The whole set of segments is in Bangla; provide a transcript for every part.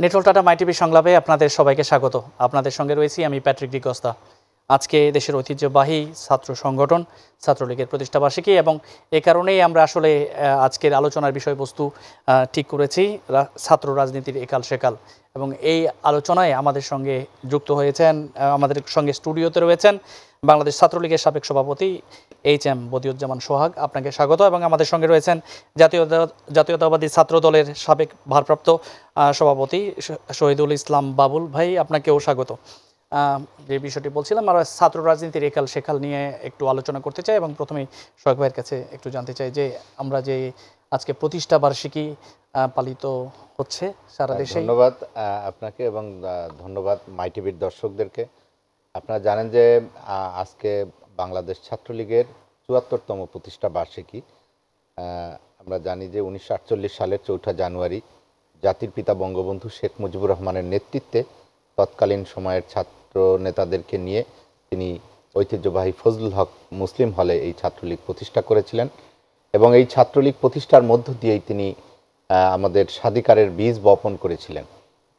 নেটওয়ার্ক টাটা মাই টিভি সংলাপে আপনাদের সবাইকে স্বাগত। আপনাদের সঙ্গে রয়েছি আমি প্যাট্রিক ডিকস্তা। আজকে দেশের ঐতিহ্যবাহী ছাত্র সংগঠন ছাত্রলীগের প্রতিষ্ঠাবার্ষিকী এবং এ কারণেই আমরা আসলে আজকের আলোচনার বিষয়বস্তু ঠিক করেছি ছাত্র রাজনীতির একাল সেকাল। এবং এই আলোচনায় আমাদের সঙ্গে যুক্ত হয়েছেন, আমাদের সঙ্গে স্টুডিওতে রয়েছেন বাংলাদেশ ছাত্রলীগের সাবেক সভাপতি এইচ.এম. বদিউজ্জামান সোহাগ, আপনাকে স্বাগত। এবং আমাদের সঙ্গে রয়েছেন জাতীয়তাবাদী ছাত্র দলের সাবেক ভারপ্রাপ্ত সভাপতি শহীদুল ইসলাম বাবুল ভাই, আপনাকেও স্বাগত। যে বিষয়টি বলছিলাম, আমরা ছাত্র রাজনীতির একাল সেকাল নিয়ে একটু আলোচনা করতে চাই এবং প্রথমেই সোহাগ ভাইয়ের কাছে একটু জানতে চাই যে আমরা যে আজকে প্রতিষ্ঠা বার্ষিকী পালিত হচ্ছে সারা দেশে। ধন্যবাদ আপনাকে এবং ধন্যবাদ মাই টিভির দর্শকদেরকে। আপনারা জানেন যে আজকে বাংলাদেশ ছাত্রলীগের ৭৪তম প্রতিষ্ঠা বার্ষিকী। আমরা জানি যে ১৯৪৮ সালের ৪ঠা জানুয়ারি জাতির পিতা বঙ্গবন্ধু শেখ মুজিবুর রহমানের নেতৃত্বে তৎকালীন সময়ের ছাত্র নেতাদেরকে নিয়ে তিনি ঐতিহ্যবাহী ফজলুল হক মুসলিম হলে এই ছাত্রলীগ প্রতিষ্ঠা করেছিলেন এবং এই ছাত্রলীগ প্রতিষ্ঠার মধ্য দিয়েই তিনি আমাদের স্বাধিকারের বীজ বপন করেছিলেন।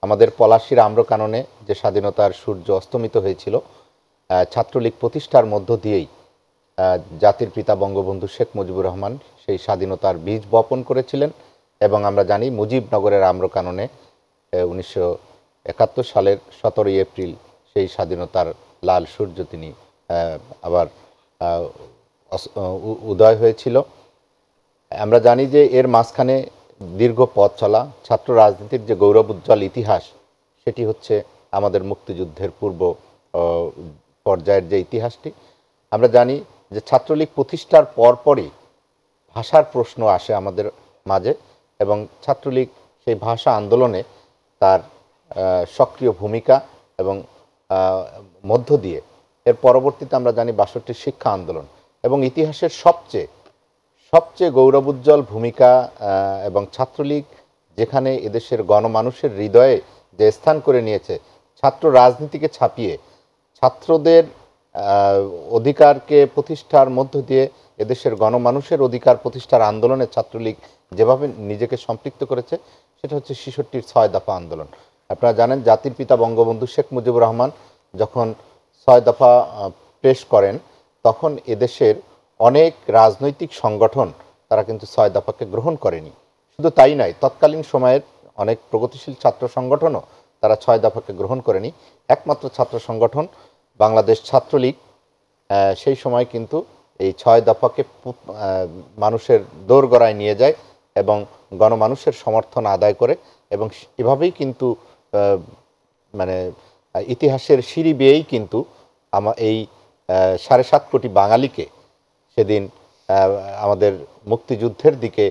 আমাদের পলাশীর আম্রকাননে যে স্বাধীনতার সূর্য অস্তমিত হয়েছিল, ছাত্রলীগ প্রতিষ্ঠার মধ্য দিয়েই জাতির পিতা বঙ্গবন্ধু শেখ মুজিবুর রহমান সেই স্বাধীনতার বীজ বপন করেছিলেন। এবং আমরা জানি মুজিবনগরের আম্রকাননে ১৯৭১ সালের ১৭ই এপ্রিল সেই স্বাধীনতার লাল সূর্য তিনি আবার উদয় হয়েছিল। আমরা জানি যে এর মাঝখানে দীর্ঘ পথ চলা, ছাত্র রাজনীতির যে গৌরবোজ্জ্বল ইতিহাস, সেটি হচ্ছে আমাদের মুক্তিযুদ্ধের পূর্ব পর্যায়ের যে ইতিহাসটি। আমরা জানি যে ছাত্রলীগ প্রতিষ্ঠার পরপরই ভাষার প্রশ্ন আসে আমাদের মাঝে এবং ছাত্রলীগ সেই ভাষা আন্দোলনে তার সক্রিয় ভূমিকা এবং মধ্য দিয়ে এর পরবর্তীতে আমরা জানি ৬২ শিক্ষা আন্দোলন এবং ইতিহাসের সবচেয়ে গৌরবোজ্জ্বল ভূমিকা এবং ছাত্রলীগ যেখানে এদেশের গণমানুষের হৃদয়ে যে স্থান করে নিয়েছে, ছাত্র রাজনীতিকে ছাপিয়ে ছাত্রদের অধিকারকে প্রতিষ্ঠার মধ্য দিয়ে এদেশের গণমানুষের অধিকার প্রতিষ্ঠার আন্দোলনে ছাত্রলীগ যেভাবে নিজেকে সম্পৃক্ত করেছে, সেটা হচ্ছে ৬৬র ৬ দফা আন্দোলন। আপনারা জানেন জাতির পিতা বঙ্গবন্ধু শেখ মুজিবুর রহমান যখন ৬ দফা পেশ করেন, তখন এদেশের অনেক রাজনৈতিক সংগঠন তারা কিন্তু ৬ দফাকে গ্রহণ করেনি। শুধু তাই নয়, তৎকালীন সময়ের অনেক প্রগতিশীল ছাত্র সংগঠনও তারা ৬ দফাকে গ্রহণ করেনি। একমাত্র ছাত্র সংগঠন বাংলাদেশ ছাত্রলীগ সেই সময় কিন্তু এই ৬ দফাকে মানুষের দোরগোড়ায় নিয়ে যায় এবং গণমানুষের সমর্থন আদায় করে এবং এভাবেই কিন্তু মানে ইতিহাসের সিঁড়ি বেয়েই কিন্তু এই ৭.৫ কোটি বাঙালিকে সেদিন আমাদের মুক্তিযুদ্ধের দিকে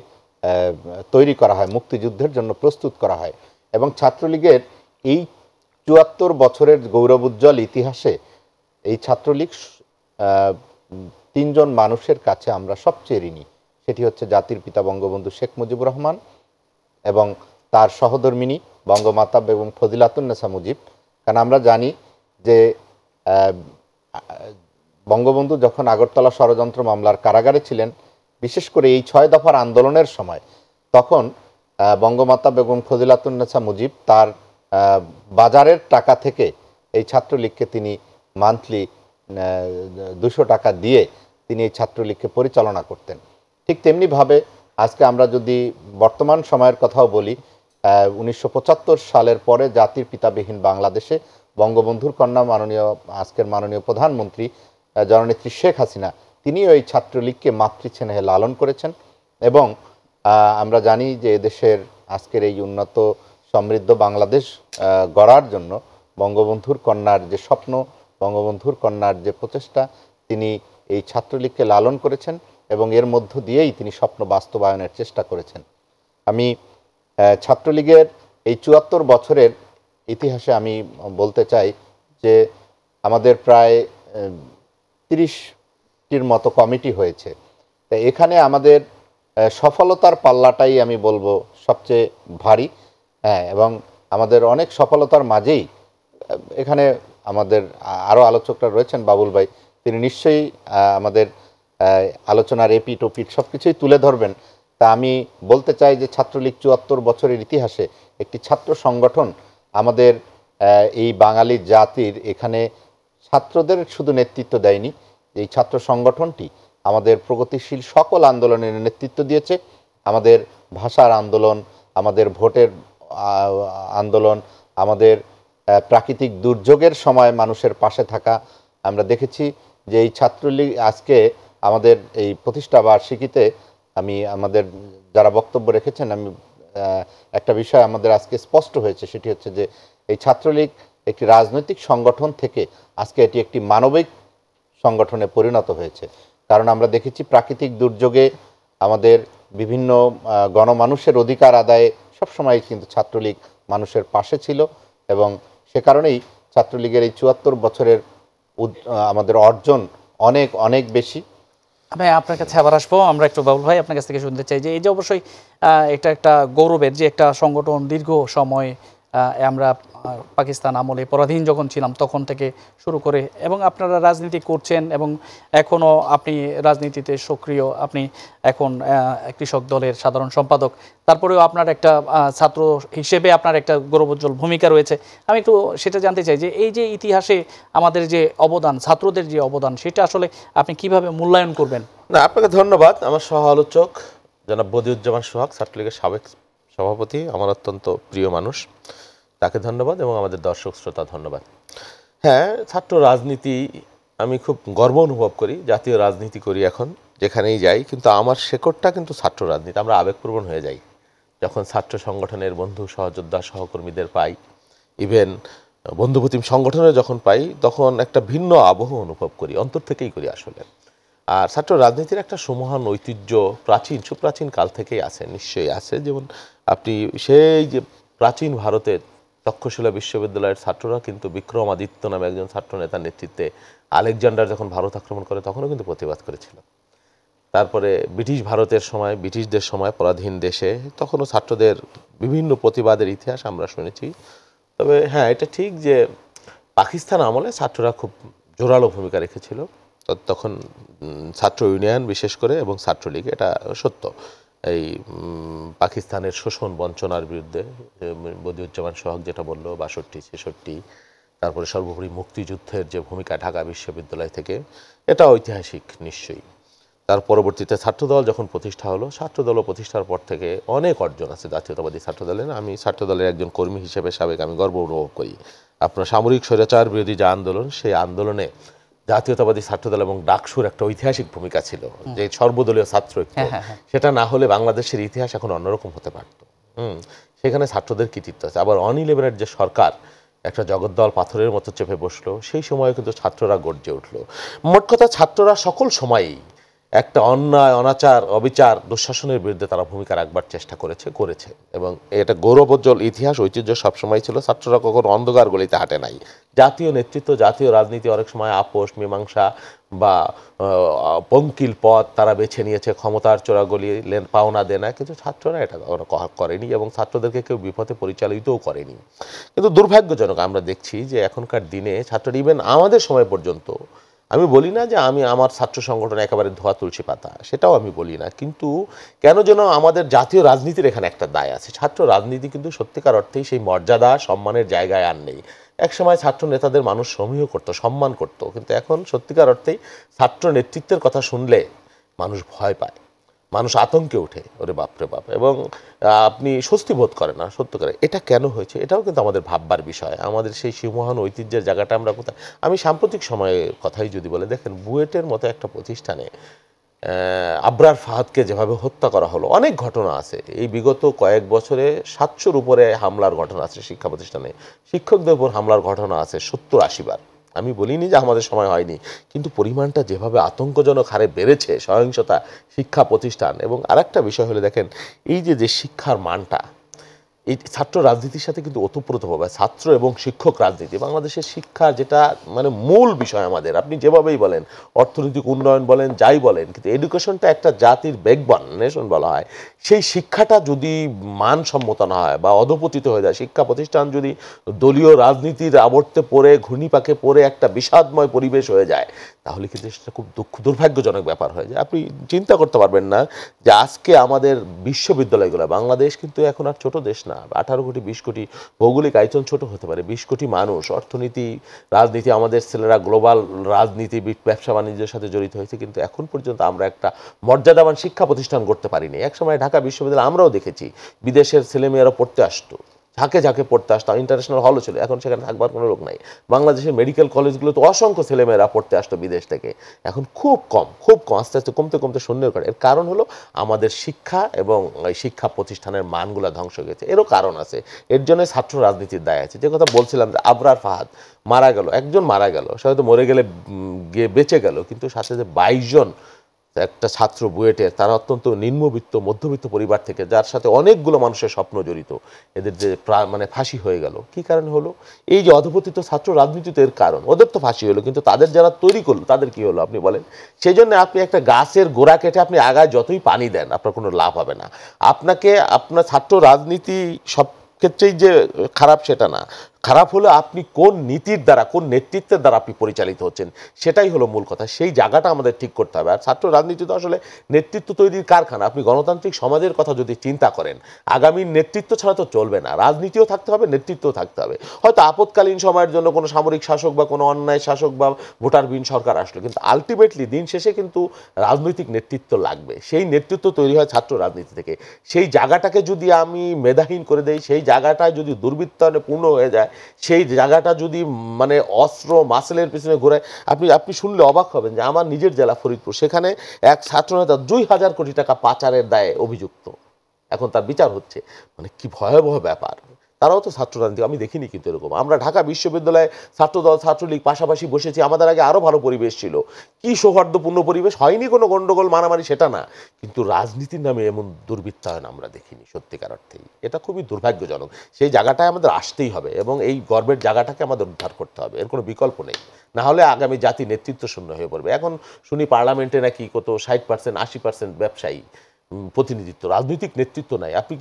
তৈরি করা হয়, মুক্তিযুদ্ধের জন্য প্রস্তুত করা হয়। এবং ছাত্রলীগের এই ৭৪ বছরের গৌরবোজ্জ্বল ইতিহাসে এই ছাত্রলীগ ৩জন মানুষের কাছে আমরা সবচেয়ে ঋণী। সেটি হচ্ছে জাতির পিতা বঙ্গবন্ধু শেখ মুজিবুর রহমান এবং তার সহধর্মিণী বঙ্গমাতা বেগম ফজিলাতুন্নেসা মুজিব। কারণ আমরা জানি যে বঙ্গবন্ধু যখন আগরতলা ষড়যন্ত্র মামলার কারাগারে ছিলেন, বিশেষ করে এই ৬ দফার আন্দোলনের সময়, তখন বঙ্গমাতা বেগম ফজিলাতুন্নেসা মুজিব তার বাজারের টাকা থেকে এই ছাত্রলীগকে তিনি মান্থলি ২০০ টাকা দিয়ে তিনি এই ছাত্রলীগকে পরিচালনা করতেন। ঠিক তেমনিভাবে আজকে আমরা যদি বর্তমান সময়ের কথাও বলি, ১৯৭৫ সালের পরে জাতির পিতাবিহীন বাংলাদেশে বঙ্গবন্ধুর কন্যা আজকের মাননীয় প্রধানমন্ত্রী জননেত্রী শেখ হাসিনা, তিনিও এই ছাত্রলীগকে মাতৃস্নেহে লালন করেছেন। এবং আমরা জানি যে এদেশের আজকের এই উন্নত সমৃদ্ধ বাংলাদেশ গড়ার জন্য বঙ্গবন্ধুর কন্যার যে স্বপ্ন, বঙ্গবন্ধুর কন্যার যে প্রচেষ্টা, তিনি এই ছাত্রলীগকে লালন করেছেন এবং এর মধ্য দিয়েই তিনি স্বপ্ন বাস্তবায়নের চেষ্টা করেছেন। আমি ছাত্রলীগের এই ৭৪ বছরের ইতিহাসে আমি বলতে চাই যে আমাদের প্রায় ৩০টির মতো কমিটি হয়েছে। তা এখানে আমাদের সফলতার পাল্লাটাই আমি বলবো সবচেয়ে ভারী। এবং আমাদের অনেক সফলতার মাঝেই এখানে আমাদের আরও আলোচকরা রয়েছেন, বাবুল ভাই, তিনি নিশ্চয়ই আমাদের আলোচনার এপিট ওপিট সব কিছুই তুলে ধরবেন। তা আমি বলতে চাই যে ছাত্রলীগ ৭৪ বছরের ইতিহাসে একটি ছাত্র সংগঠন আমাদের এই বাঙালি জাতির এখানে ছাত্রদের শুধু নেতৃত্ব দেয়নি, এই ছাত্র সংগঠনটি আমাদের প্রগতিশীল সকল আন্দোলনের নেতৃত্ব দিয়েছে। আমাদের ভাষার আন্দোলন, আমাদের ভোটের আন্দোলন, আমাদের প্রাকৃতিক দুর্যোগের সময় মানুষের পাশে থাকা। আমরা দেখেছি যে এই ছাত্রলীগ আজকে আমাদের এই প্রতিষ্ঠা বার্ষিকীতে আমাদের যারা বক্তব্য রেখেছেন, একটা বিষয় আমাদের আজকে স্পষ্ট হয়েছে, সেটি হচ্ছে যে এই ছাত্রলীগ একটি রাজনৈতিক সংগঠন থেকে আজকে এটি একটি মানবিক সংগঠনে পরিণত হয়েছে। কারণ আমরা দেখেছি প্রাকৃতিক দুর্যোগে আমাদের বিভিন্ন গণমানুষের অধিকার আদায়ে সবসময় কিন্তু ছাত্রলীগ মানুষের পাশে ছিল, এবং সে কারণেই ছাত্রলীগের এই ৭৪ বছরের আমাদের অর্জন অনেক অনেক বেশি। আমি আপনার কাছে আবার আসবো। আমরা একটু বাবুল ভাই আপনার কাছ থেকে শুনতে চাই যে এই যে অবশ্যই এটা একটা গৌরবের যে একটা সংগঠন দীর্ঘ সময় আমরা পাকিস্তান আমলে পরাধীন যখন ছিলাম তখন থেকে শুরু করে, এবং আপনারা রাজনীতি করছেন এবং এখনও আপনি রাজনীতিতে সক্রিয়, আপনি এখন কৃষক দলের সাধারণ সম্পাদক, তারপরেও আপনার একটা ছাত্র হিসেবে আপনার একটা গৌরবোজ্জ্বল ভূমিকা রয়েছে। আমি একটু সেটা জানতে চাই যে এই যে ইতিহাসে আমাদের যে অবদান, ছাত্রদের যে অবদান, সেটা আসলে আপনি কিভাবে মূল্যায়ন করবেন? না, আপনাকে ধন্যবাদ। আমার সহ আলোচক জনাব বদিউজ্জামান সোহাগ, ছাত্রলীগের সাবেক সভাপতি, আমার অত্যন্ত প্রিয় মানুষ, তাকে ধন্যবাদ, এবং আমাদের দর্শক শ্রোতা ধন্যবাদ। হ্যাঁ, ছাত্র রাজনীতি আমি খুব গর্ব অনুভব করি, জাতীয় রাজনীতি করি এখন যেখানেই যাই, কিন্তু আমার শেকড়টা কিন্তু ছাত্র রাজনীতি। আমরা আবেগপ্রবণ হয়ে যাই যখন ছাত্র সংগঠনের বন্ধু সহযোদ্ধা সহকর্মীদের পাই, ইভেন বন্ধুপ্রতিম সংগঠনে যখন পাই, তখন একটা ভিন্ন আবহ অনুভব করি, অন্তর থেকেই করি আসলে। আর ছাত্র রাজনীতির একটা সুমহান ঐতিহ্য সুপ্রাচীন কাল থেকেই আছে, নিশ্চয়ই আছে। যেমন আপনি সেই যে প্রাচীন ভারতের তক্ষশিলা বিশ্ববিদ্যালয়ের ছাত্ররা কিন্তু বিক্রমাদিত্য নামে একজন ছাত্র নেতার নেতৃত্বে আলেকজান্ডার যখন ভারত আক্রমণ করে তখনও কিন্তু প্রতিবাদ করেছিল। তারপরে ব্রিটিশ ভারতের সময়, ব্রিটিশদের সময় পরাধীন দেশে তখনও ছাত্রদের বিভিন্ন প্রতিবাদের ইতিহাস আমরা শুনেছি। তবে হ্যাঁ, এটা ঠিক যে পাকিস্তান আমলে ছাত্ররা খুব জোরালো ভূমিকা রেখেছিল, তখন ছাত্র ইউনিয়ন বিশেষ করে এবং ছাত্রলীগ, এটা সত্য। এই পাকিস্তানের শোষণ বঞ্চনার বিরুদ্ধে বদিউজ্জামান সোহাগ যেটা বলল, ৬২, ৬৬, তারপরে সর্বোপরি মুক্তিযুদ্ধের যে ভূমিকা ঢাকা বিশ্ববিদ্যালয় থেকে, এটা ঐতিহাসিক নিশ্চয়ই। তার পরবর্তীতে ছাত্রদল যখন প্রতিষ্ঠা হলো, ছাত্রদলও প্রতিষ্ঠার পর থেকে অনেক অর্জন আছে জাতীয়তাবাদী ছাত্রদলের। আমি ছাত্রদলের একজন কর্মী হিসেবে সাবেক আমি গর্ব অনুভব করি। আপনার সামরিক স্বৈরাচার বিরোধী যে আন্দোলন, সেই আন্দোলনে জাতীয়তাবাদী ছাত্রদল এবং ডাকসুর একটা ঐতিহাসিক ভূমিকা ছিল, যে সর্বদলীয় ছাত্র ঐক্য, সেটা না হলে বাংলাদেশের ইতিহাস এখন অন্যরকম হতে পারত। সেখানে ছাত্রদের কৃতিত্ব আছে। আবার অনিলেভেনের যে সরকার একটা জগদ্দল পাথরের মতো চেপে বসলো, সেই সময় কিন্তু ছাত্ররা গর্জে উঠলো। মোট কথা, ছাত্ররা সকল সময়ই একটা অন্যায়, অনাচার, অবিচার, দুঃশাসনের বিরুদ্ধে তারা ভূমিকা রাখবার চেষ্টা করেছে, এবং এটা গৌরবোজ্জ্বল ইতিহাস, ঐতিহ্য সবসময় ছিল। ছাত্ররা কখনো অন্ধকার গলিতে হাঁটে নাই। জাতীয় নেতৃত্ব, জাতীয় রাজনীতি অনেক সময় আপোষ, মীমাংসা বা পঙ্কিল পথ তারা বেছে নিয়েছে, ক্ষমতার চোরাগলি, পাওনা দেনা, কিন্তু ছাত্ররা এটা করেনি, এবং ছাত্রদেরকে কেউ বিপথে পরিচালিতও করেনি। কিন্তু দুর্ভাগ্যজনক আমরা দেখছি যে এখনকার দিনে ছাত্ররা, ইভেন আমাদের সময় পর্যন্ত, আমি বলি না যে আমার ছাত্র সংগঠন একেবারে ধোয়া তুলসী পাতা, সেটাও আমি বলি না, কিন্তু কেন যেন আমাদের জাতীয় রাজনীতির এখানে একটা দায় আছে। ছাত্র রাজনীতি কিন্তু সত্যিকার অর্থেই সেই মর্যাদা, সম্মানের জায়গায় আর নেই। একসময় ছাত্র নেতাদের মানুষ সমীহ করত, সম্মান করত, কিন্তু এখন সত্যিকার অর্থেই ছাত্র নেতৃত্বের কথা শুনলে মানুষ ভয় পায়, মানুষ আতঙ্কে ওঠে, ওরে বাপরে বাপ, এবং আপনি স্বস্তি বোধ করেন না। সত্যিকারে এটা কেন হয়েছে, এটাও কিন্তু আমাদের ভাববার বিষয়। আমাদের সেই সুমহান ঐতিহ্যের জায়গাটা আমরা কোথায়? আমি সাম্প্রতিক সময়ে কথাই যদি বলে, দেখেন, বুয়েটের মতো একটা প্রতিষ্ঠানে আবরার ফাহাদকে যেভাবে হত্যা করা হলো, অনেক ঘটনা আছে। এই বিগত কয়েক বছরে ৭০০-র উপরে হামলার ঘটনা আছে শিক্ষা প্রতিষ্ঠানে, শিক্ষকদের উপর হামলার ঘটনা আছে ৭০-৮০ বার। আমি বলিনি যে আমাদের সময় হয়নি, কিন্তু পরিমাণটা যেভাবে আতঙ্কজনক হারে বেড়েছে, সহিংসতা শিক্ষা প্রতিষ্ঠান। এবং আরেকটা বিষয় হলে দেখেন, এই যে শিক্ষার মানটা, এই ছাত্র রাজনীতির সাথে কিন্তু ওতপ্রোতভাবে ছাত্র এবং শিক্ষক রাজনীতি বাংলাদেশের শিক্ষা যেটা মানে মূল বিষয় আমাদের, আপনি যেভাবেই বলেন অর্থনৈতিক উন্নয়ন বলেন যাই বলেন, কিন্তু এডুকেশনটা একটা জাতির ব্যাকবোন নেশন বলা হয়। সেই শিক্ষাটা যদি মানসম্মত না হয় বা অধপতিত হয়ে যায়, শিক্ষা প্রতিষ্ঠান যদি দলীয় রাজনীতির আবর্তে পড়ে ঘূর্ণিপাকে পড়ে একটা বিষাদময় পরিবেশ হয়ে যায়, তাহলে কিন্তু সেটা খুব দুর্ভাগ্যজনক ব্যাপার হয়ে যায়। আপনি চিন্তা করতে পারবেন না যে আজকে আমাদের বিশ্ববিদ্যালয়গুলো, বাংলাদেশ কিন্তু এখন আর ছোট দেশ না, 18 কোটি 20 কোটি, ভৌগোলিক আয়তন ছোট হতে পারে, 20 কোটি মানুষ, অর্থনীতি রাজনীতি, আমাদের ছেলেরা গ্লোবাল রাজনীতি ব্যবসা বাণিজ্যের সাথে জড়িত হয়েছে, কিন্তু এখন পর্যন্ত আমরা একটা মর্যাদাবান শিক্ষা প্রতিষ্ঠান করতে পারিনি। একসময় ঢাকা বিশ্ববিদ্যালয় আমরাও দেখেছি বিদেশের ছেলেমেয়েরা পড়তে আসতো, ঝাঁকে ঝাঁকে পড়তে আসতো, ইন্টারন্যাশনাল হলও ছিল, এখন সেখানে থাকবার কোনো লোক নাই। বাংলাদেশের মেডিকেল কলেজগুলো তো অসংখ্য ছেলেমেয়েরা পড়তে আসতো বিদেশ থেকে, এখন খুব কম আস্তে আস্তে কমতে কমতে শূন্যের করে। এর কারণ হলো আমাদের শিক্ষা এবং শিক্ষা প্রতিষ্ঠানের মানগুলো ধ্বংস হয়ে গেছে। এরও কারণ আছে, এর জন্য ছাত্র রাজনীতির দায় আছে। যে কথা বলছিলাম যে আবরার ফাহাদ মারা গেল, একজন মারা গেল, সে হয়তো মরে গেলে গিয়ে বেঁচে গেল, কিন্তু সাথে যে 22 জন একটা ছাত্র বুয়েটের, তারা অত্যন্ত নিম্নবিত্ত মধ্যবিত্ত পরিবার থেকে, যার সাথে অনেকগুলো মানুষের স্বপ্ন জড়িত, এদের যে মানে ফাঁসি হয়ে গেল, কি কারণে হলো? এই যে অধপতিত ছাত্র রাজনীতিতে এর কারণ। ওদের তো ফাঁসি হলো, কিন্তু তাদের যারা তৈরি করলো তাদের কি হলো আপনি বলেন? সেই জন্য আপনি একটা গাছের গোড়া কেটে আপনি আগায় যতই পানি দেন আপনার কোনো লাভ হবে না। আপনার ছাত্র রাজনীতি সব ক্ষেত্রেই যে খারাপ সেটা না, খারাপ হলো আপনি কোন নীতির দ্বারা, কোন নেতৃত্বের দ্বারা আপনি পরিচালিত হচ্ছেন, সেটাই হলো মূল কথা। সেই জায়গাটা আমাদের ঠিক করতে হবে। আর ছাত্র রাজনীতি তো আসলে নেতৃত্ব তৈরির কারখানা। আপনি গণতান্ত্রিক সমাজের কথা যদি চিন্তা করেন, আগামী নেতৃত্ব ছাড়া তো চলবে না, রাজনীতিও থাকতে হবে, নেতৃত্বও থাকতে হবে। হয়তো আপৎকালীন সময়ের জন্য কোনো সামরিক শাসক বা কোনো অন্যায় শাসক বা ভোটারবিহীন সরকার আসলো, কিন্তু আলটিমেটলি দিন শেষে কিন্তু রাজনৈতিক নেতৃত্ব লাগবে। সেই নেতৃত্ব তৈরি হয় ছাত্র রাজনীতি থেকে। সেই জায়গাটাকে যদি আমি মেধাহীন করে দেই, সেই জায়গাটায় যদি দুর্বৃত্তায়নে পূর্ণ হয়ে যায়, সেই জায়গাটা যদি মানে অস্ত্র মাসেলের পিছনে ঘোরায়, আপনি শুনলে অবাক হবেন যে আমার নিজের জেলা ফরিদপুর, সেখানে এক ছাত্রনেতা 2000 কোটি টাকা পাচারের দায়ে অভিযুক্ত, এখন তার বিচার হচ্ছে। মানে কি ভয়াবহ ব্যাপার। তারাও তো ছাত্র রাজনীতি, আমি দেখিনি কিন্তু এরকম। আমরা ঢাকা বিশ্ববিদ্যালয়ে ছাত্রদল ছাত্রলীগ পাশাপাশি বসেছি, আমাদের আগে আরও ভালো পরিবেশ ছিল, কি সৌহার্দ্যপূর্ণ পরিবেশ, হয়নি কোনো গণ্ডগোল মারামারি সেটা না, কিন্তু রাজনীতির নামে এমন দুর্বৃত্তায়ন আমরা দেখিনি সত্যিকার অর্থেই। এটা খুবই দুর্ভাগ্যজনক। সেই জায়গাটায় আমাদের আসতেই হবে এবং এই গর্বের জায়গাটাকে আমাদের উদ্ধার করতে হবে, এর কোনো বিকল্প নেই। না হলে আগামী জাতি নেতৃত্ব শূন্য হয়ে পড়বে। এখন শুনি পার্লামেন্টে নাকি কত 60% 80% ব্যবসায়ী প্রতিনিধিত্ব, রাজনৈতিক নেতৃত্ব নাই। আপনি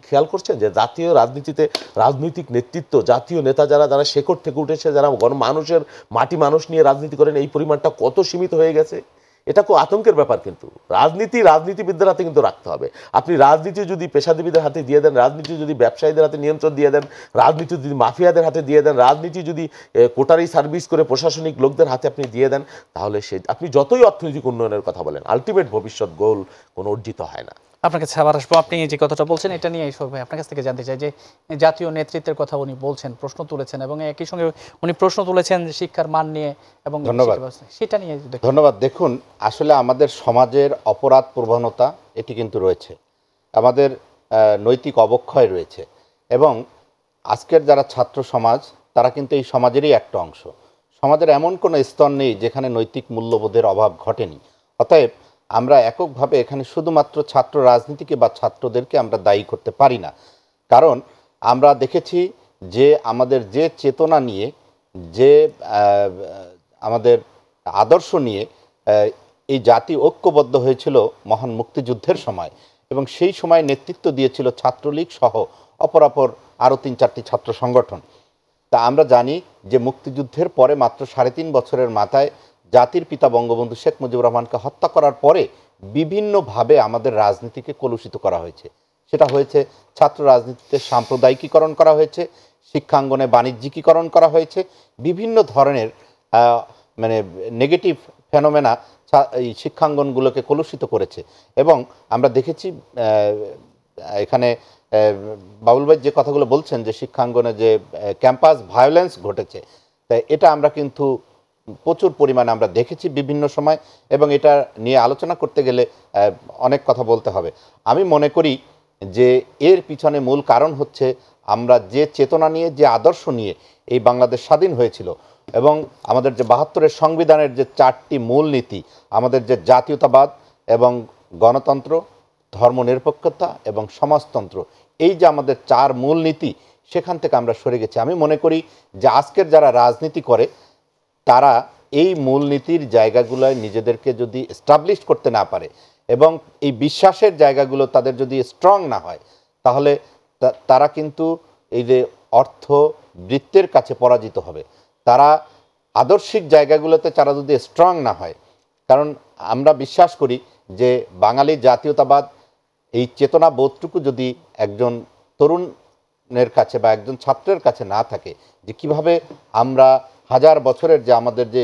খেয়াল করছেন যে জাতীয় রাজনীতিতে রাজনৈতিক নেতৃত্ব, জাতীয় নেতা যারা শেকড় থেকে উঠেছে, যারা মানুষের মাটি মানুষ নিয়ে রাজনীতি করেন, এই পরিমাণটা কত সীমিত হয়ে গেছে। এটা খুব আতঙ্কের ব্যাপার। কিন্তু রাজনীতিবিদদের হাতে কিন্তু রাখতে হবে। আপনি রাজনীতি যদি পেশাজীবীদের হাতে দিয়ে দেন, রাজনীতি যদি ব্যবসায়ীদের হাতে নিয়ন্ত্রণ দিয়ে দেন, রাজনীতি যদি মাফিয়াদের হাতে দিয়ে দেন, রাজনীতি যদি কোটারি সার্ভিস করে প্রশাসনিক লোকদের হাতে আপনি দিয়ে দেন, তাহলে আপনি যতই অর্থনৈতিক উন্নয়নের কথা বলেন, আলটিমেট ভবিষ্যৎ গোল কোনো অর্জিত হয় না। আপনার কাছে আবার আসবো। আপনি যে কথাটা বলছেন এটা নিয়ে ভাই আপনার কাছ থেকে জানতে চাই যে জাতীয় নেতৃত্বের কথা উনি বলছেন, প্রশ্ন তুলেছেন, এবং একই সঙ্গে উনি প্রশ্ন তুলেছেন শিক্ষার মান নিয়ে এবং সেটা নিয়ে। ধন্যবাদ। দেখুন, আসলে আমাদের সমাজের অপরাধ প্রবণতা এটি কিন্তু রয়েছে, আমাদের নৈতিক অবক্ষয় রয়েছে, এবং আজকের যারা ছাত্র সমাজ তারা কিন্তু এই সমাজেরই একটা অংশ। সমাজের এমন কোনো স্তর নেই যেখানে নৈতিক মূল্যবোধের অভাব ঘটেনি। অতএব আমরা এককভাবে এখানে শুধুমাত্র ছাত্র রাজনীতিকে বা ছাত্রদেরকে আমরা দায়ী করতে পারি না। কারণ আমরা দেখেছি যে আমাদের যে চেতনা নিয়ে, যে আমাদের আদর্শ নিয়ে এই জাতি ঐক্যবদ্ধ হয়েছিল মহান মুক্তিযুদ্ধের সময়, এবং সেই সময় নেতৃত্ব দিয়েছিল ছাত্রলীগ সহ অপরাপর আরও 3-4টি ছাত্র সংগঠন। তা আমরা জানি যে মুক্তিযুদ্ধের পরে মাত্র 3.5 বছরের মাথায় জাতির পিতা বঙ্গবন্ধু শেখ মুজিবুর রহমানকে হত্যা করার পরে বিভিন্নভাবে আমাদের রাজনীতিকে কলুষিত করা হয়েছে। সেটা হয়েছে ছাত্র রাজনীতিতে সাম্প্রদায়িকীকরণ করা হয়েছে, শিক্ষাঙ্গনে বাণিজ্যিকীকরণ করা হয়েছে, বিভিন্ন ধরনের মানে নেগেটিভ ফেনোমেনা এই শিক্ষাঙ্গনগুলোকে কলুষিত করেছে। এবং আমরা দেখেছি এখানে বাবুল ভাই যে কথাগুলো বলছেন যে শিক্ষাঙ্গনে যে ক্যাম্পাস ভায়োলেন্স ঘটেছে, তাই এটা আমরা কিন্তু প্রচুর পরিমাণে আমরা দেখেছি বিভিন্ন সময়, এবং এটা নিয়ে আলোচনা করতে গেলে অনেক কথা বলতে হবে। আমি মনে করি যে এর পিছনে মূল কারণ হচ্ছে আমরা যে চেতনা নিয়ে, যে আদর্শ নিয়ে এই বাংলাদেশ স্বাধীন হয়েছিল, এবং আমাদের যে 72-এর সংবিধানের যে 4টি মূল নীতি, আমাদের যে জাতীয়তাবাদ এবং গণতন্ত্র, ধর্মনিরপেক্ষতা এবং সমাজতন্ত্র, এই যে আমাদের 4 মূলনীতি, সেখান থেকে আমরা সরে গেছি। আমি মনে করি যে আজকের যারা রাজনীতি করে তারা এই মূলনীতির জায়গাগুলোয় নিজেদেরকে যদি এস্টাবলিশ করতে না পারে এবং এই বিশ্বাসের জায়গাগুলো তাদের যদি স্ট্রং না হয়, তাহলে তারা কিন্তু এই যে অর্থ বৃত্তের কাছে পরাজিত হবে। তারা আদর্শিক জায়গাগুলোতে তারা যদি স্ট্রং না হয়, কারণ আমরা বিশ্বাস করি যে বাঙালি জাতীয়তাবাদ এই চেতনা বোধটুকু যদি একজন তরুণের কাছে বা একজন ছাত্রের কাছে না থাকে, যে কিভাবে আমরা হাজার বছরের যে আমাদের যে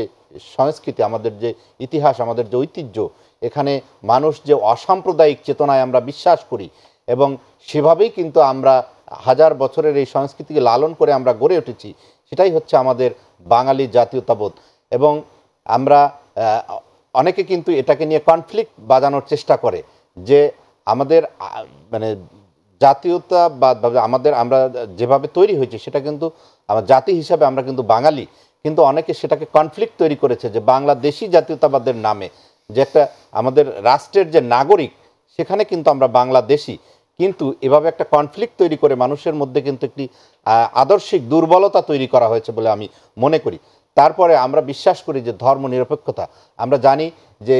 সংস্কৃতি, আমাদের যে ইতিহাস, আমাদের যে ঐতিহ্য, এখানে মানুষ যে অসাম্প্রদায়িক চেতনায় আমরা বিশ্বাস করি এবং সেভাবেই কিন্তু আমরা হাজার বছরের এই সংস্কৃতিকে লালন করে আমরা গড়ে উঠেছি, সেটাই হচ্ছে আমাদের বাঙালি জাতীয়তাবোধ। এবং আমরা অনেকে কিন্তু এটাকে নিয়ে কনফ্লিক্ট বাজানোর চেষ্টা করে যে আমাদের মানে জাতীয়তাবাদভাবে আমরা যেভাবে তৈরি হয়েছি সেটা কিন্তু আমার জাতি হিসাবে আমরা কিন্তু বাঙালি, কিন্তু অনেকে সেটাকে কনফ্লিক্ট তৈরি করেছে যে বাংলাদেশি জাতীয়তাবাদের নামে, যে একটা আমাদের রাষ্ট্রের যে নাগরিক সেখানে কিন্তু আমরা বাংলাদেশি, কিন্তু এভাবে একটা কনফ্লিক্ট তৈরি করে মানুষের মধ্যে কিন্তু একটি আদর্শিক দুর্বলতা তৈরি করা হয়েছে বলে আমি মনে করি। তারপরে আমরা বিশ্বাস করি যে ধর্মনিরপেক্ষতা, আমরা জানি যে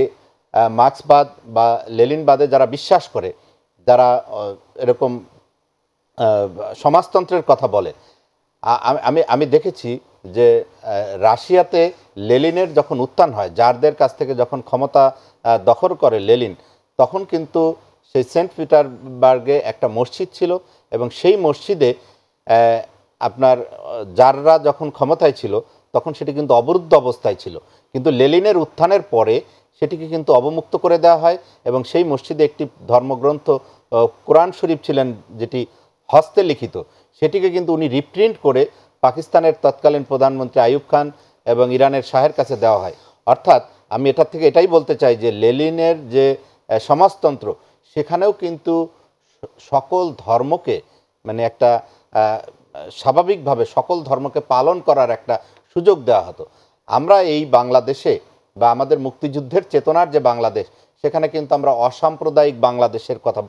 মার্ক্সবাদ বা লেনিনবাদে যারা বিশ্বাস করে, যারা এরকম সমাজতন্ত্রের কথা বলে, আমি দেখেছি যে রাশিয়াতে লেনিনের যখন উত্থান হয়, জারদের কাছ থেকে যখন ক্ষমতা দখল করে লেনিন, তখন কিন্তু সেই সেন্ট পিটারবার্গে একটা মসজিদ ছিল এবং সেই মসজিদে আপনার জাররা যখন ক্ষমতায় ছিল তখন সেটি কিন্তু অবরুদ্ধ অবস্থায় ছিল, কিন্তু লেনিনের উত্থানের পরে সেটিকে কিন্তু অবমুক্ত করে দেওয়া হয় এবং সেই মসজিদে একটি ধর্মগ্রন্থ কোরআন শরীফ ছিলেন যেটি হস্তে লিখিত, সেটিকে কিন্তু উনি রিপ্রিন্ট করে পাকিস্তানের তৎকালীন প্রধানমন্ত্রী আইয়ুব খান এবং ইরানের শাহের কাছে দেওয়া হয়। অর্থাৎ আমি এটার থেকে এটাই বলতে চাই যে লেনিনের যে সমাজতন্ত্র, সেখানেও কিন্তু সকল ধর্মকে মানে একটা স্বাভাবিকভাবে সকল ধর্মকে পালন করার একটা সুযোগ দেওয়া হতো। আমরা এই বাংলাদেশে বা আমাদের মুক্তিযুদ্ধের চেতনার যে বাংলাদেশ, সেখানে কিন্তু আমরা অসাম্প্রদায়িক বাংলাদেশের কথা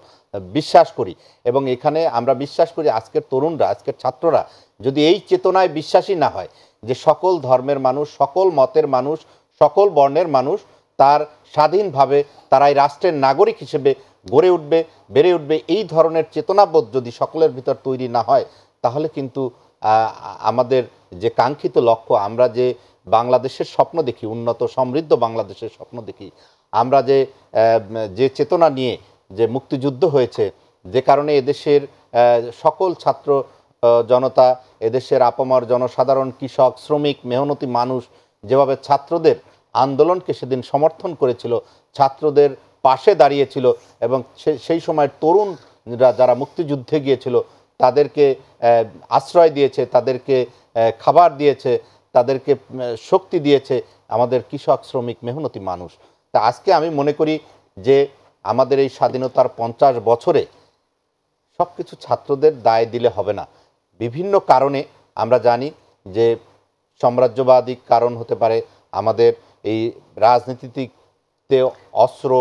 বিশ্বাস করি এবং এখানে আমরা বিশ্বাস করি আজকের তরুণরা, আজকের ছাত্ররা যদি এই চেতনায় বিশ্বাসী না হয় যে সকল ধর্মের মানুষ, সকল মতের মানুষ, সকল বর্ণের মানুষ তার স্বাধীনভাবে তারা এই রাষ্ট্রের নাগরিক হিসেবে গড়ে উঠবে, বেড়ে উঠবে, এই ধরনের চেতনাবোধ যদি সকলের ভিতর তৈরি না হয়, তাহলে কিন্তু আমাদের যে কাঙ্ক্ষিত লক্ষ্য, আমরা যে বাংলাদেশের স্বপ্ন দেখি, উন্নত সমৃদ্ধ বাংলাদেশের স্বপ্ন দেখি, আমরা যে চেতনা নিয়ে যে মুক্তিযুদ্ধ হয়েছে, যে কারণে এদেশের সকল ছাত্র জনতা, এদেশের আপামর জনসাধারণ, কৃষক, শ্রমিক, মেহনতি মানুষ যেভাবে ছাত্রদের আন্দোলনকে সেদিন সমর্থন করেছিল, ছাত্রদের পাশে দাঁড়িয়েছিল এবং সেই সময় তরুণরা যারা মুক্তিযুদ্ধে গিয়েছিল তাদেরকে আশ্রয় দিয়েছে, তাদেরকে খাবার দিয়েছে, তাদেরকে শক্তি দিয়েছে আমাদের কৃষক, শ্রমিক, মেহনতি মানুষ। তা আজকে আমি মনে করি যে আমাদের এই স্বাধীনতার 50 বছরে সব কিছু ছাত্রদের দায় দিলে হবে না। বিভিন্ন কারণে আমরা জানি যে সাম্রাজ্যবাদী কারণ হতে পারে, আমাদের এই রাজনীতিতে অস্ত্র,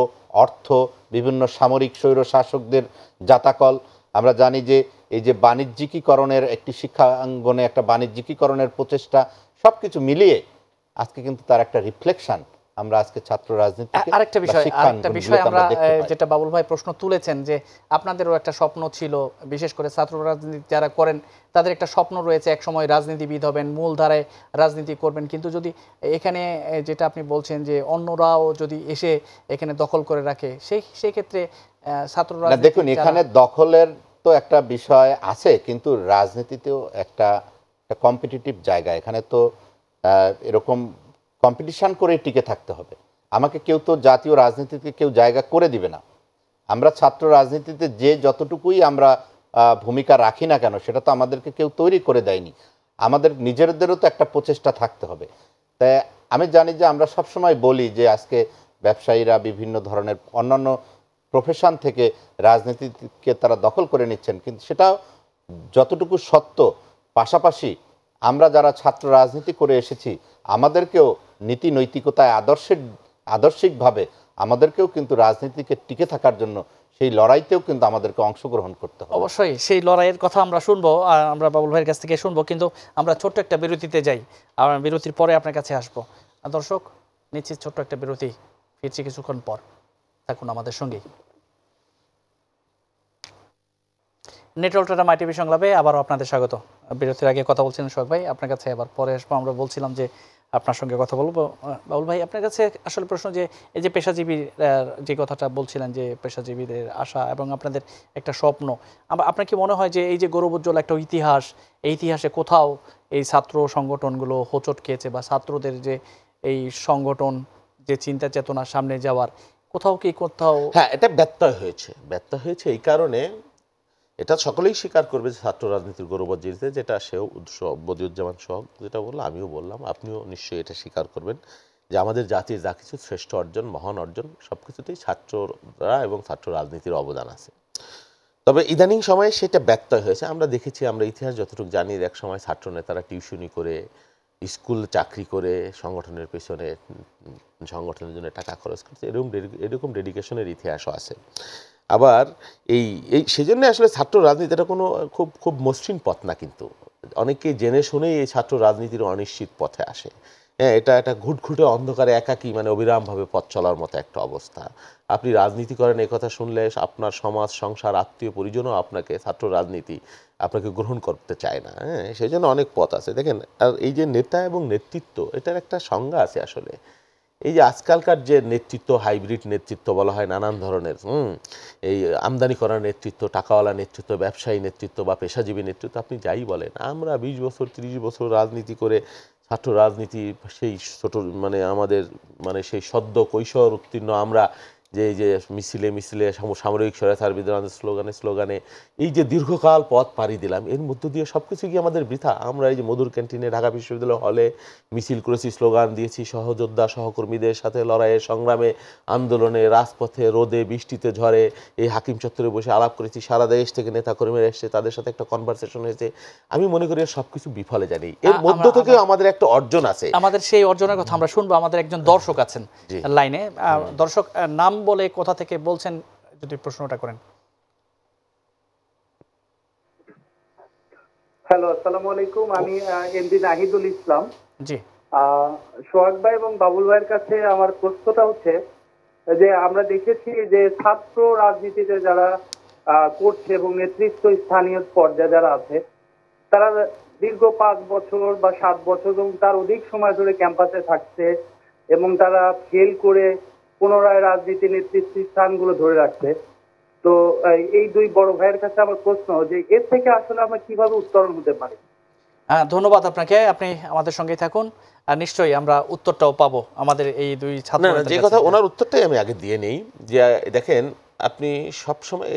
অর্থ, বিভিন্ন সামরিক স্বৈরশাসকদের জাতাকল, আমরা জানি যে এই যে বাণিজ্যিকীকরণের একটি শিক্ষাঙ্গনে একটা বাণিজ্যিকীকরণের প্রচেষ্টা, সব কিছু মিলিয়ে আজকে কিন্তু তার একটা রিফ্লেকশন আমরা আজকে ছাত্র রাজনীতি। আরেকটা বিষয় আমরা যেটা বাবুল ভাই প্রশ্ন তুলেছেন যে আপনাদেরও একটা স্বপ্ন ছিল, বিশেষ করে ছাত্র রাজনীতি যারা করেন তাদের একটা স্বপ্ন রয়েছে এক সময় রাজনীতিবিদ হবেন, মূলধারায় রাজনীতি করবেন, কিন্তু যদি এখানে যেটা আপনি বলছেন যে অন্যরাও যদি এসে এখানে দখল করে রাখে, সেই ক্ষেত্রে ছাত্র রাজনীতি, দেখুন এখানে দখলের তো একটা বিষয় আছে, কিন্তু রাজনীতিতেও একটা কম্পিটিটিভ জায়গা, এখানে তো এরকম কম্পিটিশন করে টিকে থাকতে হবে। আমাকে কেউ তো জাতীয় রাজনীতিতে কেউ জায়গা করে দিবে না। আমরা ছাত্র রাজনীতিতে যে যতটুকুই আমরা ভূমিকা রাখি না কেন, সেটা তো আমাদেরকে কেউ তৈরি করে দেয়নি, আমাদের নিজেদেরও তো একটা প্রচেষ্টা থাকতে হবে। তাই আমি জানি যে আমরা সবসময় বলি যে আজকে ব্যবসায়ীরা বিভিন্ন ধরনের অন্যান্য প্রফেশন থেকে রাজনীতিকে তারা দখল করে নিচ্ছেন, কিন্তু সেটাও যতটুকু সত্য, পাশাপাশি আমরা যারা ছাত্র রাজনীতি করে এসেছি আমাদেরকেও নীতি নৈতিকতায় আদর্শিকভাবে আমাদেরকেও কিন্তু রাজনীতিকে টিকে থাকার জন্য সেই লড়াইতেও কিন্তু আমাদেরকে অংশগ্রহণ করতে হবে। অবশ্যই সেই লড়াইয়ের কথা আমরা শুনবো, আমরা বাবুল ভাইয়ের কাছ থেকে শুনবো, কিন্তু আমরা ছোট্ট একটা বিরতিতে যাই, আর বিরতির পরে আপনার কাছে আসবো। দর্শক, নিশ্চিত ছোট্ট একটা বিরতি, ফিরছি কিছুক্ষণ পর, থাকুন আমাদের সঙ্গেই। নেটওয়ার্ক টাটা মাই টিভি সংলাপে আবারও আপনাদের স্বাগত। বিরতির আগে কথা বলছিলেন সোহাগ ভাই, আপনার কাছে আবার পরে আসবো। আমরা বলছিলাম যে আপনার সঙ্গে কথা বলবো। বাবুল ভাই, আপনার কাছে আসলে প্রশ্ন যে এই যে পেশাজীবীর যে কথাটা বলছিলেন, যে পেশাজীবীদের আশা এবং আপনাদের একটা স্বপ্ন, আপনার কি মনে হয় যে এই যে গৌরবোজ্জ্বল একটা ইতিহাস, এই ইতিহাসে কোথাও এই ছাত্র সংগঠনগুলো হোঁচট খেয়েছে, বা ছাত্রদের যে এই সংগঠন, যে চিন্তা চেতনা সামনে যাওয়ার, কোথাও হ্যাঁ, এটা ব্যত্যয় হয়েছে এই কারণে, এটা সকলেই স্বীকার করবে যে ছাত্র রাজনীতির গৌরবজ্জ্বলিতে, যেটা সেও বদিউজ্জামান সোহাগ যেটা বললো, আমিও বললাম, আপনিও নিশ্চয়ই এটা স্বীকার করবেন যে আমাদের জাতির যা কিছু শ্রেষ্ঠ অর্জন, মহান অর্জন, সব কিছুতেই ছাত্ররা এবং ছাত্র রাজনীতির অবদান আছে। তবে ইদানিং সময়ে সেটা ব্যত্যয় হয়েছে। আমরা দেখেছি, আমরা ইতিহাস যতটুকু জানি, এক সময় ছাত্র নেতারা টিউশনি করে, স্কুল চাকরি করে, সংগঠনের পেছনে, সংগঠনের জন্য টাকা খরচ করছে, এরকম ডেডিকেশনের ইতিহাসও আছে। আবার এই সেজন্য আসলে ছাত্র রাজনীতি এটা কোনো খুব মসৃণ পথ না, কিন্তু অনেকেই জেনে শুনেই এই ছাত্র রাজনীতির অনিশ্চিত পথে আসে। হ্যাঁ, এটা একটা ঘুটঘুটে অন্ধকারে একাকী, মানে অবিরামভাবে পথ চলার মতো একটা অবস্থা। আপনি রাজনীতি করেন, এই কথা শুনলে আপনার সমাজ, সংসার, আত্মীয় পরিজনও আপনাকে, ছাত্র রাজনীতি আপনাকে গ্রহণ করতে চায় না। হ্যাঁ, সেই জন্য অনেক পথ আছে। দেখেন, আর এই যে নেতা এবং নেতৃত্ব, এটার একটা সংজ্ঞা আছে আসলে। এই যে আজকালকার যে নেতৃত্ব, হাইব্রিড নেতৃত্ব বলা হয় নানান ধরনের, এই আমদানি করার নেতৃত্ব, টাকাওয়ালা নেতৃত্ব, ব্যবসায়ী নেতৃত্ব বা পেশাজীবী নেতৃত্ব, আপনি যাই বলেন, আমরা 20 বছর 30 বছর রাজনীতি করে, ছাত্র রাজনীতি সেই ছোট, মানে আমাদের, মানে সেই সদ্য কৈশোর উত্তীর্ণ আমরা, যে মিছিলে মিছিলে সামরিক স্বৈরাচার বিরোধী স্লোগানে এই যে দীর্ঘকাল পথ পাড়ি দিলাম, এর মধ্য দিয়ে সব কিছু কি আমাদের বৃথা? আমরা এই যে মধুর ক্যান্টিনে, ঢাকা বিশ্ববিদ্যালয় হলে মিছিল করেছি, স্লোগান দিয়েছি, সহযোদ্ধা সহকর্মীদের সাথে লড়াইয়ের সংগ্রামে, আন্দোলনে, রাজপথে, রোদে বৃষ্টিতে ঝড়ে, এই হাকিম চত্বরে বসে আলাপ করেছি, সারা দেশ থেকে নেতাকর্মীরা এসেছে, তাদের সাথে একটা কনভারসেশন হয়েছে। আমি মনে করি সব কিছু বিফলে জানি, এর মধ্য থেকেও আমাদের একটা অর্জন আছে। আমাদের সেই অর্জনের কথা আমরা শুনবো। আমাদের একজন দর্শক আছেন লাইনে। দর্শক, নাম বলে কোথা থেকে বলছেন, যদি প্রশ্নটা করেন। হ্যালো, আসসালামু আলাইকুম। আমি এমডি নাহিদুল ইসলাম। জি, সোহাগ ভাই এবং বাবুল ভাইয়ের কাছে আমার প্রশ্নটা হচ্ছে যে আমরা দেখেছি যে ছাত্র রাজনীতিতে যারা করছে এবং নেতৃত্ব স্থানীয় পর্যায়ে যারা আছে, তারা দীর্ঘ 5 বছর বা 7 বছর এবং তার অধিক সময় ধরে ক্যাম্পাসে থাকছে এবং তারা ফেল করে পুনরায় রাজনীতি নেতৃত্ব স্থানগুলো ধরে রাখছে। তো এই দুই বড় ভাইয়ের কাছে আমার প্রশ্ন যে এর থেকে আসলে আমরা কিভাবে উত্তরণ হতে পারি? ধন্যবাদ আপনাকে। আপনি আমাদের সঙ্গেই থাকুন, আর নিশ্চয়ই আমরা উত্তরটাও পাবো আমাদের এই দুই ছাত্র। যে কথা, ওনার উত্তরটাই আমি আগে দিয়ে নেই। যে দেখেন, আপনি সবসময়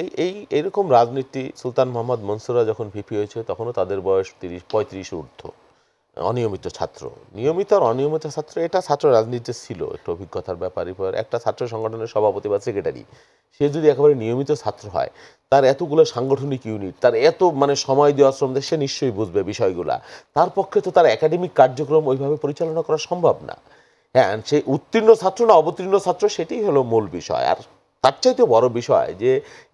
এইরকম রাজনীতি, সুলতান মোহাম্মদ মনসুরা যখন ভিপি হয়েছে, তখনও তাদের বয়স 30-35 ঊর্ধ্ব, অনিয়মিত ছাত্র। নিয়মিত আর অনিয়মিত ছাত্র, এটা ছাত্র রাজনীতিতে ছিল একটা অভিজ্ঞতার ব্যাপার। একটা ছাত্র সংগঠনের সভাপতি বা সেক্রেটারি, সে যদি একেবারে নিয়মিত ছাত্র হয়, তার এতগুলো সাংগঠনিক ইউনিট, তার এত মানে সময় দেওয়া, শ্রম দেয়, সে নিশ্চয়ই বুঝবে বিষয়গুলা। তার পক্ষে তো তার একাডেমিক কার্যক্রম ওইভাবে পরিচালনা করা সম্ভব না। হ্যাঁ, সেই উত্তীর্ণ ছাত্র না অবতীর্ণ ছাত্র, সেটাই হলো মূল বিষয়। আর তার চাইতে বড় বিষয় যে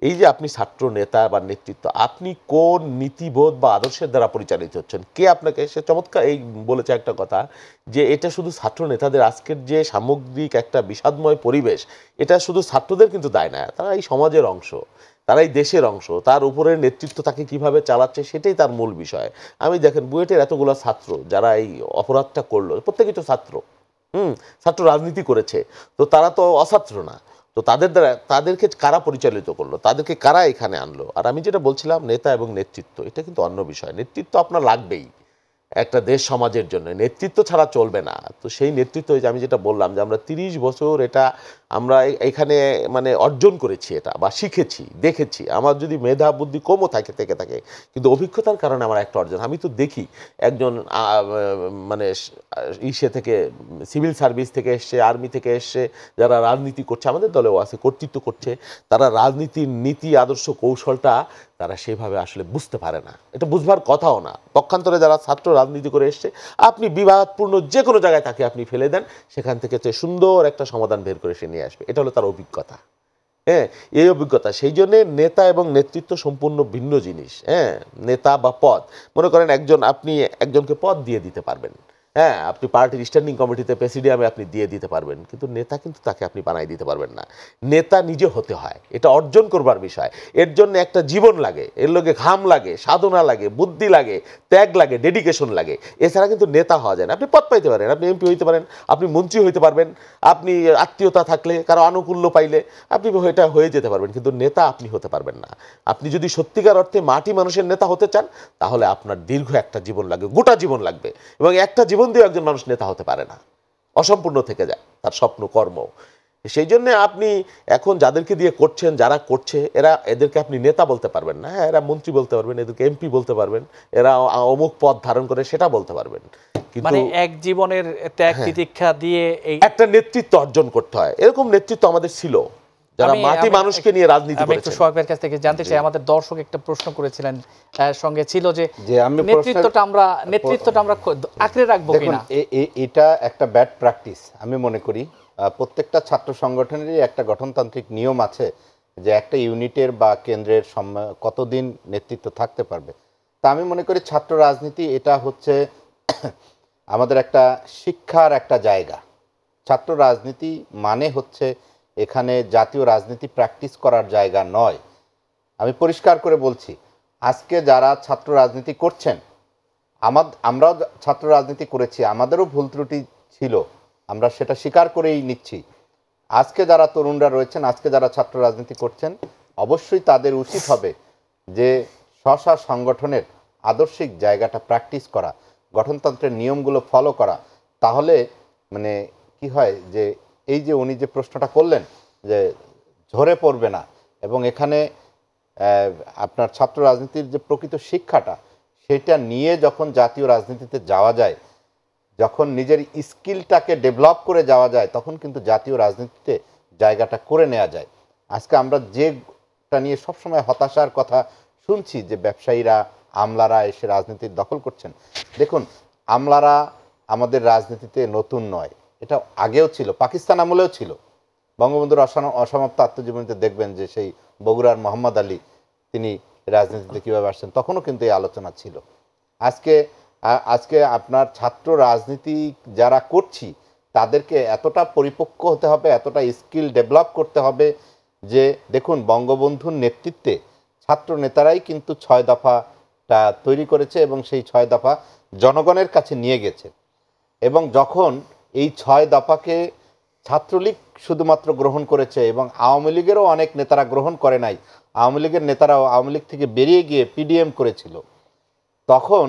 এই যে আপনি ছাত্র নেতা বা নেতৃত্ব, আপনি কোন নীতিবোধ বা আদর্শের দ্বারা পরিচালিত হচ্ছেন, কে আপনাকে, সে চমৎকার এই বলেছে একটা কথা, যে এটা শুধু ছাত্র নেতাদের, আজকের যে সামগ্রিক একটা বিষাদময় পরিবেশ, এটা শুধু ছাত্রদের কিন্তু দায় না, তারা এই সমাজের অংশ, তারা এই দেশের অংশ, তার উপরের নেতৃত্ব তাকে কিভাবে চালাচ্ছে, সেটাই তার মূল বিষয়। আমি দেখেন, বুয়েটের এতগুলো ছাত্র যারা এই অপরাধটা করলো, প্রত্যেকেই তো ছাত্র, ছাত্র রাজনীতি করেছে, তো তারা তো অছাত্র না। তো তাদেরকে কারা পরিচালিত করলো, তাদেরকে কারা এখানে আনলো? আর আমি যেটা বলছিলাম, নেতা এবং নেতৃত্ব, এটা কিন্তু অন্য বিষয়। নেতৃত্ব আপনার লাগবেই একটা দেশ সমাজের জন্য, নেতৃত্ব ছাড়া চলবে না। তো সেই নেতৃত্ব, আমি যেটা বললাম, যে আমরা 30 বছর এটা আমরা এখানে মানে অর্জন করেছি, এটা বা শিখেছি, দেখেছি। আমার যদি মেধা বুদ্ধি কমও থাকে কিন্তু অভিজ্ঞতার কারণে আমার একটা অর্জন। আমি তো দেখি একজন মানে ইসে থেকে, সিভিল সার্ভিস থেকে এসছে, আর্মি থেকে এসছে, যারা রাজনীতি করছে, আমাদের দলেও আছে, কর্তৃত্ব করছে, তারা রাজনীতির নীতি, আদর্শ, কৌশলটা তারা সেভাবে আসলে বুঝতে পারে না, এটা বুঝবার কথাও না। পক্ষান্তরে যারা ছাত্র রাজনীতি করে এসছে, আপনি বিবাদপূর্ণ যে কোনো জায়গায় তাকে আপনি ফেলে দেন, সেখান থেকে সুন্দর একটা সমাধান বের করে সে নিয়ে আসবে। এটা হলো তার অভিজ্ঞতা। হ্যাঁ, এই অভিজ্ঞতা। সেই জন্য নেতা এবং নেতৃত্ব সম্পূর্ণ ভিন্ন জিনিস। হ্যাঁ, নেতা বা পদ, মনে করেন আপনি একজনকে পদ দিয়ে দিতে পারবেন। হ্যাঁ, আপনি পার্টির স্ট্যান্ডিং কমিটিতে, প্রেসিডিয়ামে আপনি দিয়ে দিতে পারবেন, কিন্তু নেতা কিন্তু তাকে আপনি বানাই দিতে পারবেন না। নেতা নিজে হতে হয়, এটা অর্জন করবার বিষয়। এর জন্য একটা জীবন লাগে, এর লগে ঘাম লাগে, সাধনা লাগে, বুদ্ধি লাগে, ত্যাগ লাগে, ডেডিকেশন লাগে। এছাড়া কিন্তু নেতা হওয়া যায় না। আপনি পদ পাইতে পারেন, আপনি এমপি হইতে পারেন, আপনি মন্ত্রী হইতে পারবেন, আপনি আত্মীয়তা থাকলে, কারো আনুকূল্য পাইলে আপনি এটা হয়ে যেতে পারবেন, কিন্তু নেতা আপনি হতে পারবেন না। আপনি যদি সত্যিকার অর্থে মাটি মানুষের নেতা হতে চান, তাহলে আপনার দীর্ঘ একটা জীবন লাগবে, গোটা জীবন লাগবে। এবং একটা জীবন দিয়ে একজন মানুষ নেতা হতে পারে না, অসম্পূর্ণ থেকে যায় তার স্বপ্ন কর্ম। সেই জন্য আপনি এখন যাদেরকে দিয়ে করছেন, যারা করছে, এদেরকে আপনি নেতা বলতে পারবেন না। হ্যাঁ, এরা মন্ত্রী বলতে পারবেন, এদেরকে এমপি বলতে পারবেন, এরা অমুক পদ ধারণ করে সেটা বলতে পারবেন, কিন্তু মানে এক জীবনের ত্যাগ তিতিক্ষা দিয়ে এই একটা নেতৃত্ব অর্জন করতে হয়। এরকম নেতৃত্ব আমাদের ছিল, যারা মাটি মানুষকে নিয়ে রাজনীতি আমি একটু করেছেন। সোহাগ ভাইয়ের কাছ থেকে জানতে চাই, আমাদের দর্শক একটা প্রশ্ন করেছিলেন, সঙ্গে ছিল যে আমি নেতৃত্বটা আমরা আঁকড়ে রাখবো দেখুন, কিনা। এটা একটা ব্যাড প্র্যাকটিস আমি মনে করি। প্রত্যেকটা ছাত্র সংগঠনেরই একটা গঠনতান্ত্রিক নিয়ম আছে যে একটা ইউনিটের বা কেন্দ্রের কতদিন নেতৃত্ব থাকতে পারবে। তা আমি মনে করি ছাত্র রাজনীতি এটা হচ্ছে আমাদের একটা শিক্ষার একটা জায়গা। ছাত্র রাজনীতি মানে হচ্ছে এখানে জাতীয় রাজনীতি প্র্যাকটিস করার জায়গা নয়। আমি পরিষ্কার করে বলছি, আজকে যারা ছাত্র রাজনীতি করছেন, আমরাও ছাত্র রাজনীতি করেছি, আমাদেরও ভুল ত্রুটি ছিল, আমরা সেটা স্বীকার করেই নিচ্ছি। আজকে যারা তরুণরা রয়েছেন, আজকে যারা ছাত্র রাজনীতি করছেন, অবশ্যই তাদের উচিত হবে যে স্ব সংগঠনের আদর্শিক জায়গাটা প্র্যাকটিস করা, গঠনতন্ত্রের নিয়মগুলো ফলো করা। তাহলে মানে কি হয় যে এই যে উনি যে প্রশ্নটা করলেন যে ঝরে পড়বে না, এবং এখানে আপনার ছাত্র রাজনীতির যে প্রকৃত শিক্ষাটা সেটা নিয়ে যখন জাতীয় রাজনীতিতে যাওয়া যায়, যখন নিজের স্কিলটাকে ডেভেলপ করে যাওয়া যায়, তখন কিন্তু জাতীয় রাজনীতিতে জায়গাটা করে নেওয়া যায়। আজকে আমরা যেটা নিয়ে সবসময় হতাশার কথা শুনছি যে ব্যবসায়ীরা, আমলারা এসে রাজনীতির দখল করছেন, দেখুন আমলারা আমাদের রাজনীতিতে নতুন নয়, এটা আগেও ছিল, পাকিস্তান আমলেও ছিল। বঙ্গবন্ধুর অসমাপ্ত আত্মজীবনীতে দেখবেন যে সেই বগুড়ার মোহাম্মদ আলী তিনি রাজনীতিতে কীভাবে আসছেন, তখনও কিন্তু এই আলোচনা ছিল। আজকে আপনার ছাত্র রাজনীতি যারা করছি তাদেরকে এতটা পরিপক্ক হতে হবে, এতটা স্কিল ডেভেলপ করতে হবে যে দেখুন বঙ্গবন্ধুর নেতৃত্বে ছাত্র নেতারাই কিন্তু 6 দফাটা তৈরি করেছে এবং সেই 6 দফা জনগণের কাছে নিয়ে গেছে। এবং যখন এই 6 দফাকে ছাত্রলীগ শুধুমাত্র গ্রহণ করেছে এবং আওয়ামী লীগেরও অনেক নেতারা গ্রহণ করে নাই, আওয়ামী লীগের নেতারাও আওয়ামী লীগ থেকে বেরিয়ে গিয়ে পিডিএম করেছিল, তখন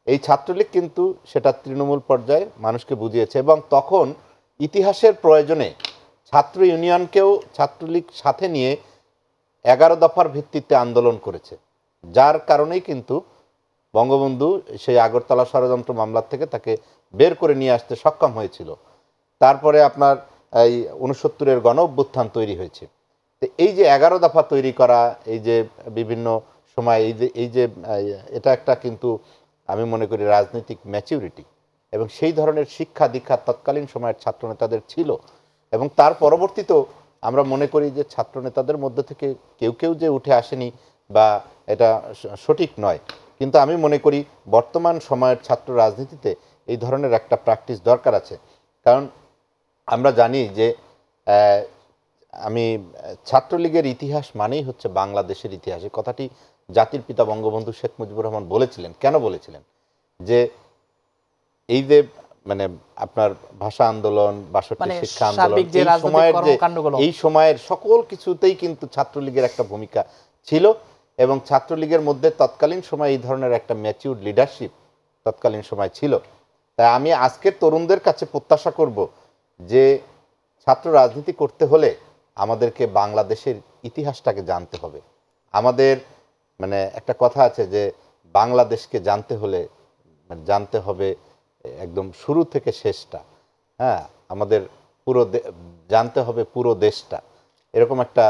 এই ছাত্রলীগ কিন্তু সেটা তৃণমূল পর্যায়ে মানুষকে বুঝিয়েছে। এবং তখন ইতিহাসের প্রয়োজনে ছাত্র ইউনিয়নকেও ছাত্রলীগ সাথে নিয়ে 11 দফার ভিত্তিতে আন্দোলন করেছে, যার কারণেই কিন্তু বঙ্গবন্ধু সেই আগরতলা ষড়যন্ত্র মামলার থেকে তাকে বের করে নিয়ে আসতে সক্ষম হয়েছিল। তারপরে আপনার এই 69-এর গণ অভ্যুত্থান তৈরি হয়েছে। তো এই যে 11 দফা তৈরি করা, এই যে বিভিন্ন সময় এই যে এটা একটা কিন্তু আমি মনে করি রাজনৈতিক ম্যাচিউরিটি, এবং সেই ধরনের শিক্ষা দীক্ষা তৎকালীন সময়ের ছাত্র নেতাদের ছিল। এবং তার পরবর্তীতেও আমরা মনে করি যে ছাত্র নেতাদের মধ্যে থেকে কেউ যে উঠে আসেনি বা এটা সঠিক নয়, কিন্তু আমি মনে করি বর্তমান সময়ের ছাত্র রাজনীতিতে এই ধরনের একটা প্র্যাকটিস দরকার আছে। কারণ আমরা জানি যে ছাত্রলীগের ইতিহাস মানেই হচ্ছে বাংলাদেশের ইতিহাস। এই কথাটি জাতির পিতা বঙ্গবন্ধু শেখ মুজিবুর রহমান বলেছিলেন। কেন বলেছিলেন? যে এই যে মানে আপনার ভাষা আন্দোলন, 62 শিক্ষা আন্দোলন, এই সময়ের সকল কিছুতেই কিন্তু ছাত্রলীগের একটা ভূমিকা ছিল, এবং ছাত্রলীগের মধ্যে তৎকালীন সময় এই ধরনের একটা ম্যাচিউর লিডারশিপ তৎকালীন সময় ছিল। তাই আমি আজকের তরুণদের কাছে প্রত্যাশা করব যে ছাত্র রাজনীতি করতে হলে আমাদেরকে বাংলাদেশের ইতিহাসটাকে জানতে হবে। আমাদের মানে একটা কথা আছে যে বাংলাদেশকে জানতে হলে জানতে হবে একদম শুরু থেকে শেষটা। হ্যাঁ, আমাদের জানতে হবে পুরো দেশটা, এরকম একটা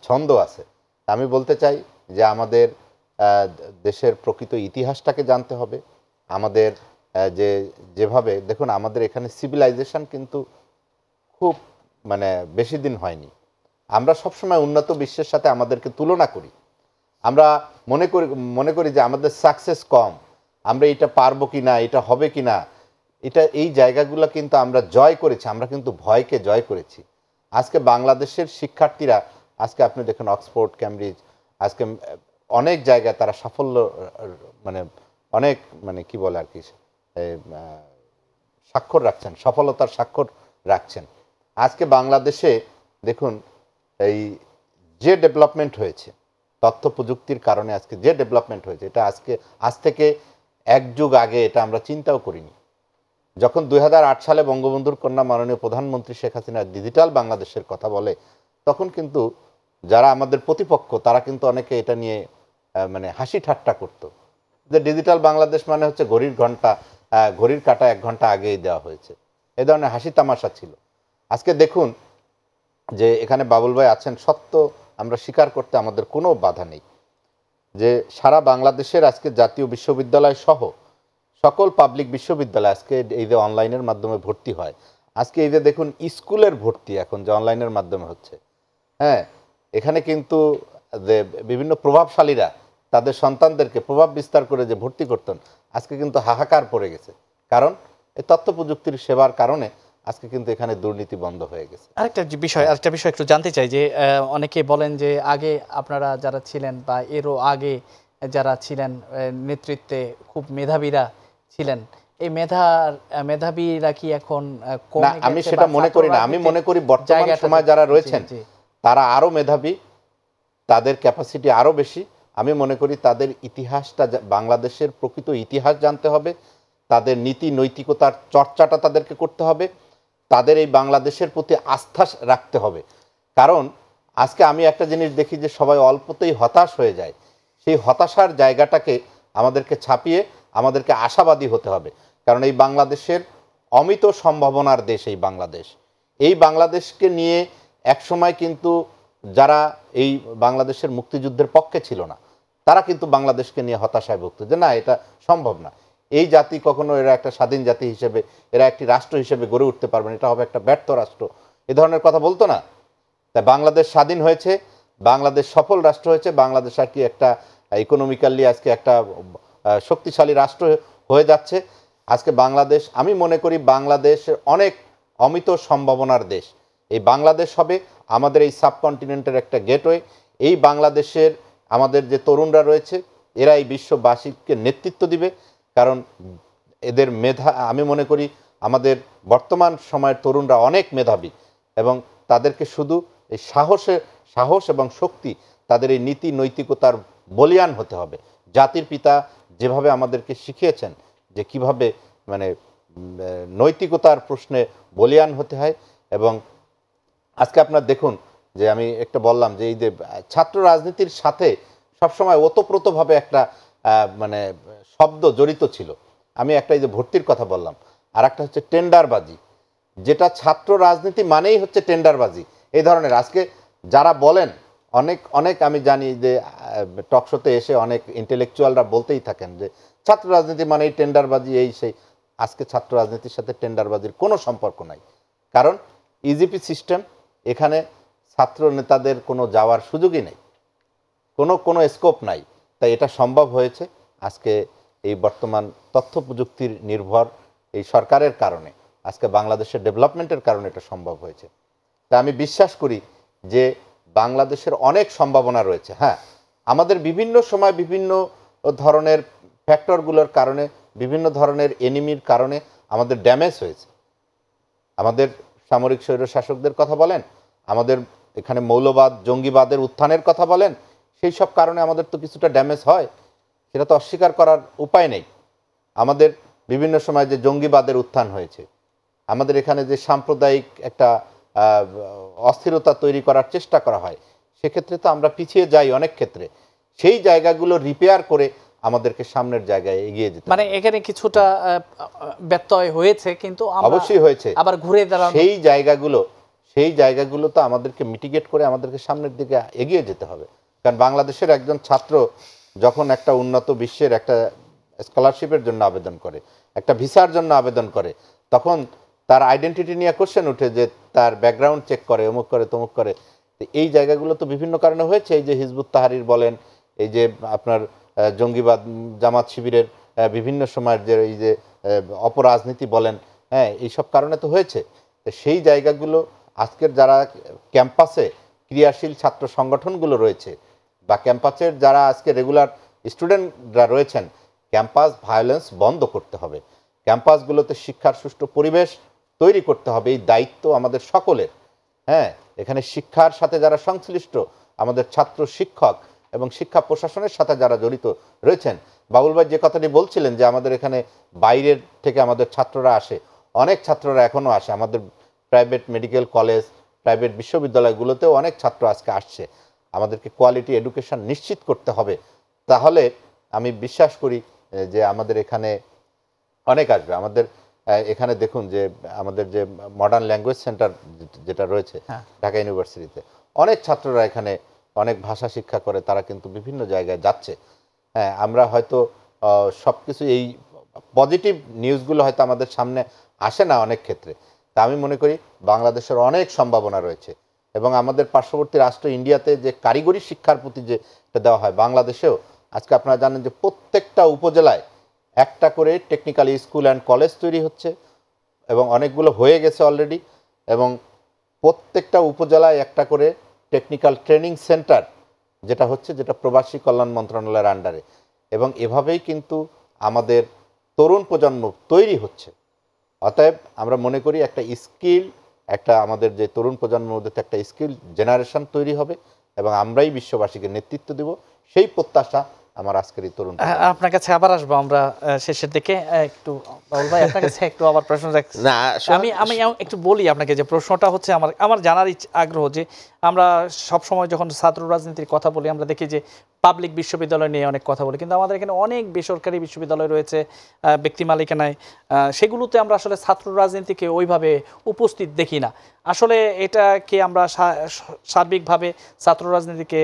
ছন্দ আছে। আমি বলতে চাই যে আমাদের দেশের প্রকৃত ইতিহাসটাকে জানতে হবে। আমাদের যেভাবে দেখুন আমাদের এখানে সিভিলাইজেশন কিন্তু খুব মানে বেশি দিন হয়নি। আমরা সবসময় উন্নত বিশ্বের সাথে আমাদেরকে তুলনা করি। আমরা মনে করি যে আমাদের সাকসেস কম, আমরা এটা পারবো কি না, এটা হবে কি না। এই জায়গাগুলো কিন্তু আমরা জয় করেছি, আমরা কিন্তু ভয়কে জয় করেছি। আজকে বাংলাদেশের শিক্ষার্থীরা, আজকে আপনি দেখেন অক্সফোর্ড, ক্যামব্রিজ, আজকে অনেক জায়গায় তারা সাফল্য অনেক কি বলে আর কি স্বাক্ষর রাখছেন, সফলতার স্বাক্ষর রাখছেন। আজকে বাংলাদেশে দেখুন এই যে ডেভেলপমেন্ট হয়েছে তথ্য প্রযুক্তির কারণে, আজকে যে ডেভেলপমেন্ট হয়েছে, এটা আজ থেকে এক যুগ আগে এটা আমরা চিন্তাও করিনি। যখন 2008 সালে বঙ্গবন্ধুর কন্যা মাননীয় প্রধানমন্ত্রী শেখ হাসিনা ডিজিটাল বাংলাদেশের কথা বলে, তখন কিন্তু যারা আমাদের প্রতিপক্ষ তারা কিন্তু অনেকে এটা নিয়ে হাসি ঠাট্টা করতো যে ডিজিটাল বাংলাদেশ মানে হচ্ছে ঘড়ির কাঁটা 1 ঘন্টা আগেই দেওয়া হয়েছে, এই ধরনের হাসি তামাশা ছিল। আজকে দেখুন যে এখানে বাবুল ভাই আছেন, সত্য আমরা স্বীকার করতে আমাদের কোনো বাধা নেই যে সারা বাংলাদেশের আজকে জাতীয় বিশ্ববিদ্যালয় সহ সকল পাবলিক বিশ্ববিদ্যালয় আজকে এই যে অনলাইনের মাধ্যমে ভর্তি হয়। আজকে এই যে দেখুন স্কুলের ভর্তি এখন যে অনলাইনের মাধ্যমে হচ্ছে, হ্যাঁ, এখানে কিন্তু যে বিভিন্ন প্রভাবশালীরা তাদের সন্তানদেরকে প্রভাব বিস্তার করে যে ভর্তি করতেন, আজকে কিন্তু হাহাকার পড়ে গেছে। কারণ এই তথ্য প্রযুক্তির সেবার কারণে আজকে কিন্তু এখানে দুর্নীতি বন্ধ হয়ে গেছে। আরেকটা বিষয় একটু জানতে চাই যে অনেকে বলেন যে আগে আপনারা যারা ছিলেন বা এরও আগে যারা ছিলেন নেতৃত্বে খুব মেধাবীরা ছিলেন, এই মেধাবীরা কি এখন না, আমি সেটা মনে করি না। আমি মনে করি বর্তমান সময় যারা রয়েছেন তারা আরো মেধাবী, তাদের ক্যাপাসিটি আরো বেশি। আমি মনে করি তাদের ইতিহাসটা, বাংলাদেশের প্রকৃত ইতিহাস জানতে হবে, তাদের নীতি নৈতিকতার চর্চাটা তাদেরকে করতে হবে, তাদের এই বাংলাদেশের প্রতি আস্থা রাখতে হবে। কারণ আজকে আমি একটা জিনিস দেখি যে সবাই অল্পতেই হতাশ হয়ে যায়। সেই হতাশার জায়গাটাকে আমাদেরকে ছাপিয়ে আমাদেরকে আশাবাদী হতে হবে। কারণ এই বাংলাদেশের অমিত সম্ভাবনার দেশ এই বাংলাদেশকে নিয়ে একসময় কিন্তু যারা এই বাংলাদেশের মুক্তিযুদ্ধের পক্ষে ছিল না, তারা কিন্তু বাংলাদেশকে নিয়ে হতাশায় ভুগত যে না, এটা সম্ভব না, এই জাতি কখনো এরা একটা স্বাধীন জাতি হিসেবে, এরা একটি রাষ্ট্র হিসেবে গড়ে উঠতে পারবে না, এটা হবে একটা ব্যর্থ রাষ্ট্র, এ ধরনের কথা বলতো না। তাই বাংলাদেশ স্বাধীন হয়েছে, বাংলাদেশ সফল রাষ্ট্র হয়েছে, বাংলাদেশ আর কি একটা ইকোনমিক্যালি আজকে একটা শক্তিশালী রাষ্ট্র হয়ে যাচ্ছে। আজকে বাংলাদেশ, আমি মনে করি বাংলাদেশের অনেক অমিত সম্ভাবনার দেশ। এই বাংলাদেশ হবে আমাদের এই সাবকন্টিনেন্টের একটা গেটওয়ে। এই বাংলাদেশের আমাদের যে তরুণরা রয়েছে, এরা এই বিশ্ববাসীকে নেতৃত্ব দিবে। কারণ এদের মেধা, আমি মনে করি আমাদের বর্তমান সময়ের তরুণরা অনেক মেধাবী এবং তাদেরকে শুধু এই সাহস এবং শক্তি, তাদের এই নীতি নৈতিকতার বলিয়ান হতে হবে। জাতির পিতা যেভাবে আমাদেরকে শিখিয়েছেন যে কিভাবে নৈতিকতার প্রশ্নে বলিয়ান হতে হয়। এবং আজকে আপনার দেখুন যে আমি একটা বললাম যে এই যে ছাত্র রাজনীতির সাথে সবসময় ওতপ্রোতভাবে একটা শব্দ জড়িত ছিল। আমি একটা এই যে ভর্তির কথা বললাম, আর একটা হচ্ছে টেন্ডারবাজি, যেটা ছাত্র রাজনীতি মানেই হচ্ছে টেন্ডারবাজি। এই ধরনের আজকে যারা বলেন অনেক আমি জানি যে টকশোতে এসে অনেক ইন্টেলেকচুয়ালরা বলতেই থাকেন যে ছাত্র রাজনীতি মানেই টেন্ডারবাজি, এই সেই। আজকে ছাত্র রাজনীতির সাথে টেন্ডারবাজির কোনো সম্পর্ক নাই। কারণ ইজিপি সিস্টেম, এখানে ছাত্র নেতাদের কোনো যাওয়ার সুযোগই নেই, কোনো স্কোপ নাই। তাই এটা সম্ভব হয়েছে আজকে এই বর্তমান তথ্য প্রযুক্তির নির্ভর এই সরকারের কারণে, আজকে বাংলাদেশের ডেভেলপমেন্টের কারণে এটা সম্ভব হয়েছে। তাই আমি বিশ্বাস করি যে বাংলাদেশের অনেক সম্ভাবনা রয়েছে। হ্যাঁ, আমাদের বিভিন্ন সময় বিভিন্ন ধরনের ফ্যাক্টরগুলোর কারণে, বিভিন্ন ধরনের এনিমির কারণে আমাদের ড্যামেজ হয়েছে। আমাদের সামরিক স্বৈরশাসকদের কথা বলেন, আমাদের এখানে মৌলবাদ জঙ্গিবাদের উত্থানের কথা বলেন, সেই সব কারণে আমাদের তো কিছুটা ড্যামেজ হয়, সেটা তো অস্বীকার করার উপায় নেই। আমাদের বিভিন্ন সময় যে জঙ্গিবাদের উত্থান হয়েছে, আমাদের এখানে যে সাম্প্রদায়িক একটা অস্থিরতা তৈরি করার চেষ্টা করা হয়, সেক্ষেত্রে তো আমরা পিছিয়ে যাই অনেক ক্ষেত্রে। সেই জায়গাগুলো রিপেয়ার করে আমাদেরকে সামনের জায়গায় এগিয়ে যেতে, এখানে কিছুটা ব্যত্যয় হয়েছে, কিন্তু অবশ্যই হয়েছে, আবার ঘুরে দাঁড়ানো সেই জায়গাগুলো তো আমাদেরকে মিটিগেট করে আমাদেরকে সামনের দিকে এগিয়ে যেতে হবে। কারণ বাংলাদেশের একজন ছাত্র যখন একটা উন্নত বিশ্বের একটা স্কলারশিপের জন্য আবেদন করে, একটা ভিসার জন্য আবেদন করে, তখন তার আইডেন্টিটি নিয়ে কোশ্চেন উঠে যে তার ব্যাকগ্রাউন্ড চেক করে, অমুক করে তমুক করে। তো এই জায়গাগুলো তো বিভিন্ন কারণে হয়েছে, এই যে হিজবুত তাহরির বলেন, এই যে আপনার জঙ্গিবাদ জামাত শিবিরের বিভিন্ন সময়ের যে এই যে অপরাজনীতি বলেন, হ্যাঁ এইসব কারণে তো হয়েছে। তো সেই জায়গাগুলো আজকের যারা ক্যাম্পাসে ক্রিয়াশীল ছাত্র সংগঠনগুলো রয়েছে বা ক্যাম্পাসের যারা আজকে রেগুলার স্টুডেন্টরা রয়েছেন, ক্যাম্পাস ভায়োলেন্স বন্ধ করতে হবে, ক্যাম্পাসগুলোতে শিক্ষার সুষ্ঠু পরিবেশ তৈরি করতে হবে, এই দায়িত্ব আমাদের সকলের। হ্যাঁ, এখানে শিক্ষার সাথে যারা সংশ্লিষ্ট আমাদের ছাত্র শিক্ষক এবং শিক্ষা প্রশাসনের সাথে যারা জড়িত রয়েছেন, বাবুল ভাই যে কথাটি বলছিলেন যে আমাদের এখানে বাইরের থেকে আমাদের ছাত্ররা আসে, অনেক ছাত্ররা এখনও আসে, আমাদের প্রাইভেট মেডিকেল কলেজ, প্রাইভেট বিশ্ববিদ্যালয়গুলোতেও অনেক ছাত্র আজকে আসছে। আমাদেরকে কোয়ালিটি এডুকেশন নিশ্চিত করতে হবে, তাহলে আমি বিশ্বাস করি যে আমাদের এখানে অনেক আসবে। আমাদের এখানে দেখুন যে আমাদের যে মডার্ন ল্যাঙ্গুয়েজ সেন্টার যেটা রয়েছে ঢাকা ইউনিভার্সিটিতে, অনেক ছাত্ররা এখানে অনেক ভাষা শিক্ষা করে, তারা কিন্তু বিভিন্ন জায়গায় যাচ্ছে। হ্যাঁ, আমরা হয়তো সব কিছু এই পজিটিভ নিউজগুলো হয়তো আমাদের সামনে আসে না অনেক ক্ষেত্রে, তা আমি মনে করি বাংলাদেশের অনেক সম্ভাবনা রয়েছে। এবং আমাদের পার্শ্ববর্তী রাষ্ট্র ইন্ডিয়াতে যে কারিগরি শিক্ষার প্রতি যে দেওয়া হয়, বাংলাদেশেও আজকে আপনারা জানেন যে প্রত্যেকটা উপজেলায় একটা করে টেকনিক্যাল স্কুল অ্যান্ড কলেজ তৈরি হচ্ছে এবং অনেকগুলো হয়ে গেছে অলরেডি, এবং প্রত্যেকটা উপজেলায় একটা করে টেকনিক্যাল ট্রেনিং সেন্টার যেটা প্রবাসী কল্যাণ মন্ত্রণালয়ের আন্ডারে, এবং এভাবেই কিন্তু আমাদের তরুণ প্রজন্ম তৈরি হচ্ছে। অতএব আমরা মনে করি একটা আমাদের যে তরুণ প্রজন্মের মধ্যে একটা স্কিল জেনারেশন তৈরি হবে এবং আমরাই বিশ্ববাসীকে নেতৃত্ব দেব, সেই প্রত্যাশা আমার আজকের এই তরুণ। আপনার কাছে আবার আসবো আমরা শেষের দিকে। একটু বাবুল ভাই আপনার কাছে একটু আবার প্রশ্ন না, আমি একটু বলি আপনাকে যে প্রশ্নটা হচ্ছে আমার জানার আগ্রহ যে আমরা সব সময় যখন ছাত্র রাজনীতির কথা বলি আমরা দেখি যে পাবলিক বিশ্ববিদ্যালয় নিয়ে অনেক কথা বলি, কিন্তু আমাদের এখানে অনেক বেসরকারি বিশ্ববিদ্যালয় রয়েছে ব্যক্তি মালিকানায়, সেগুলোতে আমরা আসলে ছাত্র রাজনীতিকে ওইভাবে উপস্থিত দেখি না। আসলে এটাকে আমরা সার্বিকভাবে ছাত্র রাজনীতিকে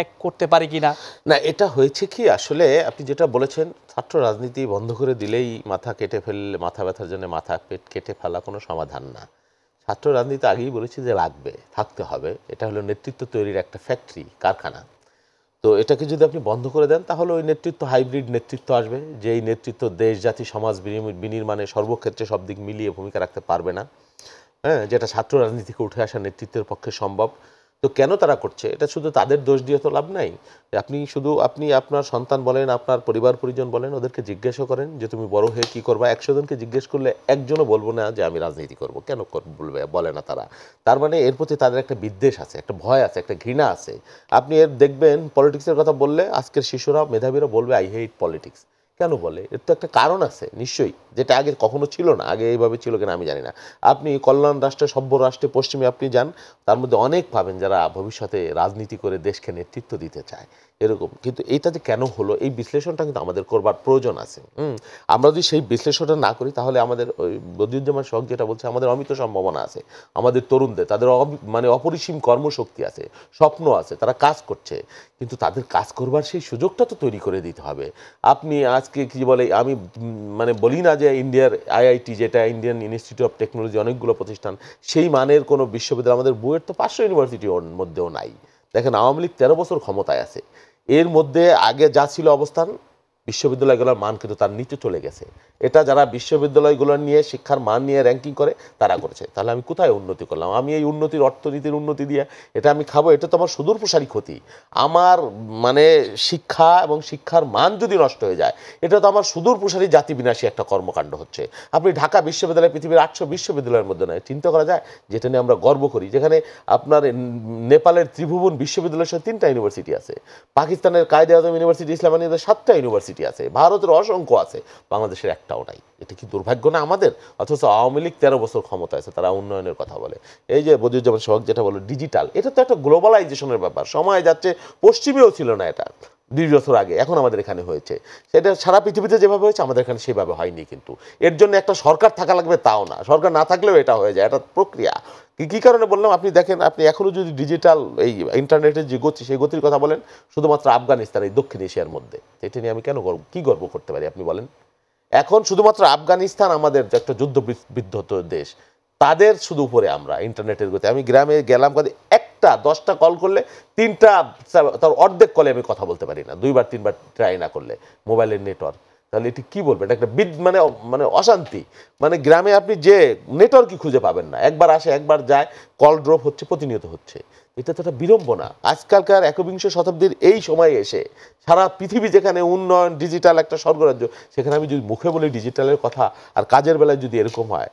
এক করতে পারি কিনা? না, এটা হয়েছে কি, আসলে আপনি যেটা বলেছেন ছাত্র রাজনীতি বন্ধ করে দিলেই মাথা কেটে ফেললে, মাথা ব্যথার জন্য মাথা কেটে ফেলা কোনো সমাধান না। ছাত্র রাজনীতি আগেই বলেছি যে লাগবে, থাকতে হবে। এটা হলো নেতৃত্ব তৈরির একটা ফ্যাক্টরি, কারখানা। তো এটাকে যদি আপনি বন্ধ করে দেন তাহলে ওই নেতৃত্ব হাইব্রিড নেতৃত্ব আসবে, যে এই নেতৃত্ব দেশ জাতি সমাজ বিনির্মাণে সর্বক্ষেত্রে সব দিক মিলিয়ে ভূমিকা রাখতে পারবে না। হ্যাঁ, যেটা ছাত্র রাজনীতি থেকে উঠে আসা নেতৃত্বের পক্ষে সম্ভব। তো কেন তারা করছে, এটা শুধু তাদের দোষ দিয়ে তো লাভ নাই। আপনি আপনার সন্তান বলেন, আপনার পরিবার পরিজন বলেন, ওদেরকে জিজ্ঞাসা করেন যে তুমি বড় হয়ে কি করবা। 100 জনকে জিজ্ঞেস করলে একজনও বলবো না যে আমি রাজনীতি করব। কেন বলে না তারা? তার মানে এর প্রতি তাদের একটা বিদ্বেষ আছে, একটা ভয় আছে, একটা ঘৃণা আছে। আপনি এর দেখবেন পলিটিক্সের কথা বললে আজকের শিশুরা, মেধাবীরা বলবে আই হেট পলিটিক্স। কেন বলে? এর তো একটা কারণ আছে নিশ্চয়ই, যেটা আগে কখনো ছিল না। আগে এইভাবে ছিল কিনা আমি জানি না। আপনি কল্যাণ রাষ্ট্রে, সভ্য রাষ্ট্রে পশ্চিমে আপনি যান, তার মধ্যে অনেক পাবেন যারা ভবিষ্যতে রাজনীতি করে দেশকে নেতৃত্ব দিতে চায় এরকম। কিন্তু এইটা যে কেন হলো, এই বিশ্লেষণটা কিন্তু আমাদের করবার প্রয়োজন আছে। আমরা যদি সেই বিশ্লেষণটা না করি তাহলে আমাদের ওই বদিউজ্জামান শখ যেটা বলছে, আমাদের অমিত সম্ভাবনা আছে, আমাদের তরুণদের, তাদের মানে অপরিসীম কর্মশক্তি আছে, স্বপ্ন আছে, তারা কাজ করছে, কিন্তু তাদের কাজ করবার সেই সুযোগটা তো তৈরি করে দিতে হবে। আপনি আজকে কি বলে, আমি মানে বলি না যে ইন্ডিয়ার IIT, যেটা ইন্ডিয়ান ইনস্টিটিউট অফ টেকনোলজি, অনেকগুলো প্রতিষ্ঠান, সেই মানের কোনো বিশ্ববিদ্যালয় আমাদের বুয়েট তো 500 ইউনিভার্সিটির মধ্যেও নাই। দেখেন, আওয়ামী লীগ 13 বছর ক্ষমতায় আছে, এর মধ্যে আগে যা ছিল অবস্থান, বিশ্ববিদ্যালয়গুলোর মান কিন্তু তার নিচে চলে গেছে। এটা যারা বিশ্ববিদ্যালয়গুলো নিয়ে, শিক্ষার মান নিয়ে র্যাঙ্কিং করে, তারা করেছে। তাহলে আমি কোথায় উন্নতি করলাম? আমি এই উন্নতির, অর্থনীতির উন্নতি দিয়ে এটা আমি খাবো? এটা তো আমার সুদূর প্রসারী ক্ষতি। আমার মানে শিক্ষা এবং শিক্ষার মান যদি নষ্ট হয়ে যায়, এটা তো আমার সুদূর প্রসারী জাতি বিনাশী একটা কর্মকাণ্ড হচ্ছে। আপনি ঢাকা বিশ্ববিদ্যালয় পৃথিবীর 800 বিশ্ববিদ্যালয়ের মধ্যে নয়, চিন্তা করা যায়, যেটা নিয়ে আমরা গর্ব করি। যেখানে আপনার নেপালের ত্রিভুবন বিশ্ববিদ্যালয়ের সাথে 3টা ইউনিভার্সিটি আছে, পাকিস্তানের কায়েদে আজম ইউনিভার্সিটি, ইসলামানিয়াদের 7টা ইউনিভার্সিটি আছে, ভারতের অসংখ্য আছে, বাংলাদেশের একটাও নাই। এটা কি দুর্ভাগ্য না আমাদের? অথচ আওয়ামী লীগ 13 বছর ক্ষমতা আছে, তারা উন্নয়নের কথা বলে। এই যে বদিউজ্জামান শখ যেটা বলো ডিজিটাল, এটা তো একটা গ্লোবালাইজেশনের ব্যাপার। সময় যাচ্ছে, পশ্চিমেও ছিল না এটা 20 বছর আগে, এখন আমাদের এখানে হয়েছে। সেটা সারা পৃথিবীতে যেভাবে হয়েছে আমাদের এখানে সেভাবে হয়নি। কিন্তু এর জন্য একটা সরকার থাকা লাগবে তাও না, সরকার না থাকলেও এটা হয়ে যায়, এটা প্রক্রিয়া। কী কারণে বললাম, আপনি দেখেন, আপনি এখনও যদি ডিজিটাল এই ইন্টারনেটের যে গতি, সেই গতির কথা বলেন, শুধুমাত্র আফগানিস্তান, এই দক্ষিণ এশিয়ার মধ্যে, এটা নিয়ে আমি কেন গর্ব করতে পারি আপনি বলেন? এখন শুধুমাত্র আফগানিস্তান আমাদের যে একটা যুদ্ধ বিধ্বস্ত দেশ, তাদের শুধু উপরে আমরা ইন্টারনেটের গতি। আমি গ্রামে গেলাম, এক একটা 10টা কল করলে 3টা তার অর্ধেক কলে আমি কথা বলতে পারি না, 2বার 3বার ট্রাই না করলে মোবাইলের নেটওয়ার্ক। তাহলে এটি কি বলবেন, এটা একটা মানে মানে অশান্তি। মানে গ্রামে আপনি যে নেটওয়ার্কই খুঁজে পাবেন না, একবার আসে একবার যায়, কল ড্রপ হচ্ছে, প্রতিনিয়ত হচ্ছে। এটা তো একটা বিড়ম্বনা। আজকালকার 21শ শতাব্দীর এই সময়ে এসে সারা পৃথিবী যেখানে উন্নয়ন, ডিজিটাল একটা স্বর্গরাজ্য, সেখানে আমি যদি মুখে বলি ডিজিটালের কথা আর কাজের বেলায় যদি এরকম হয়,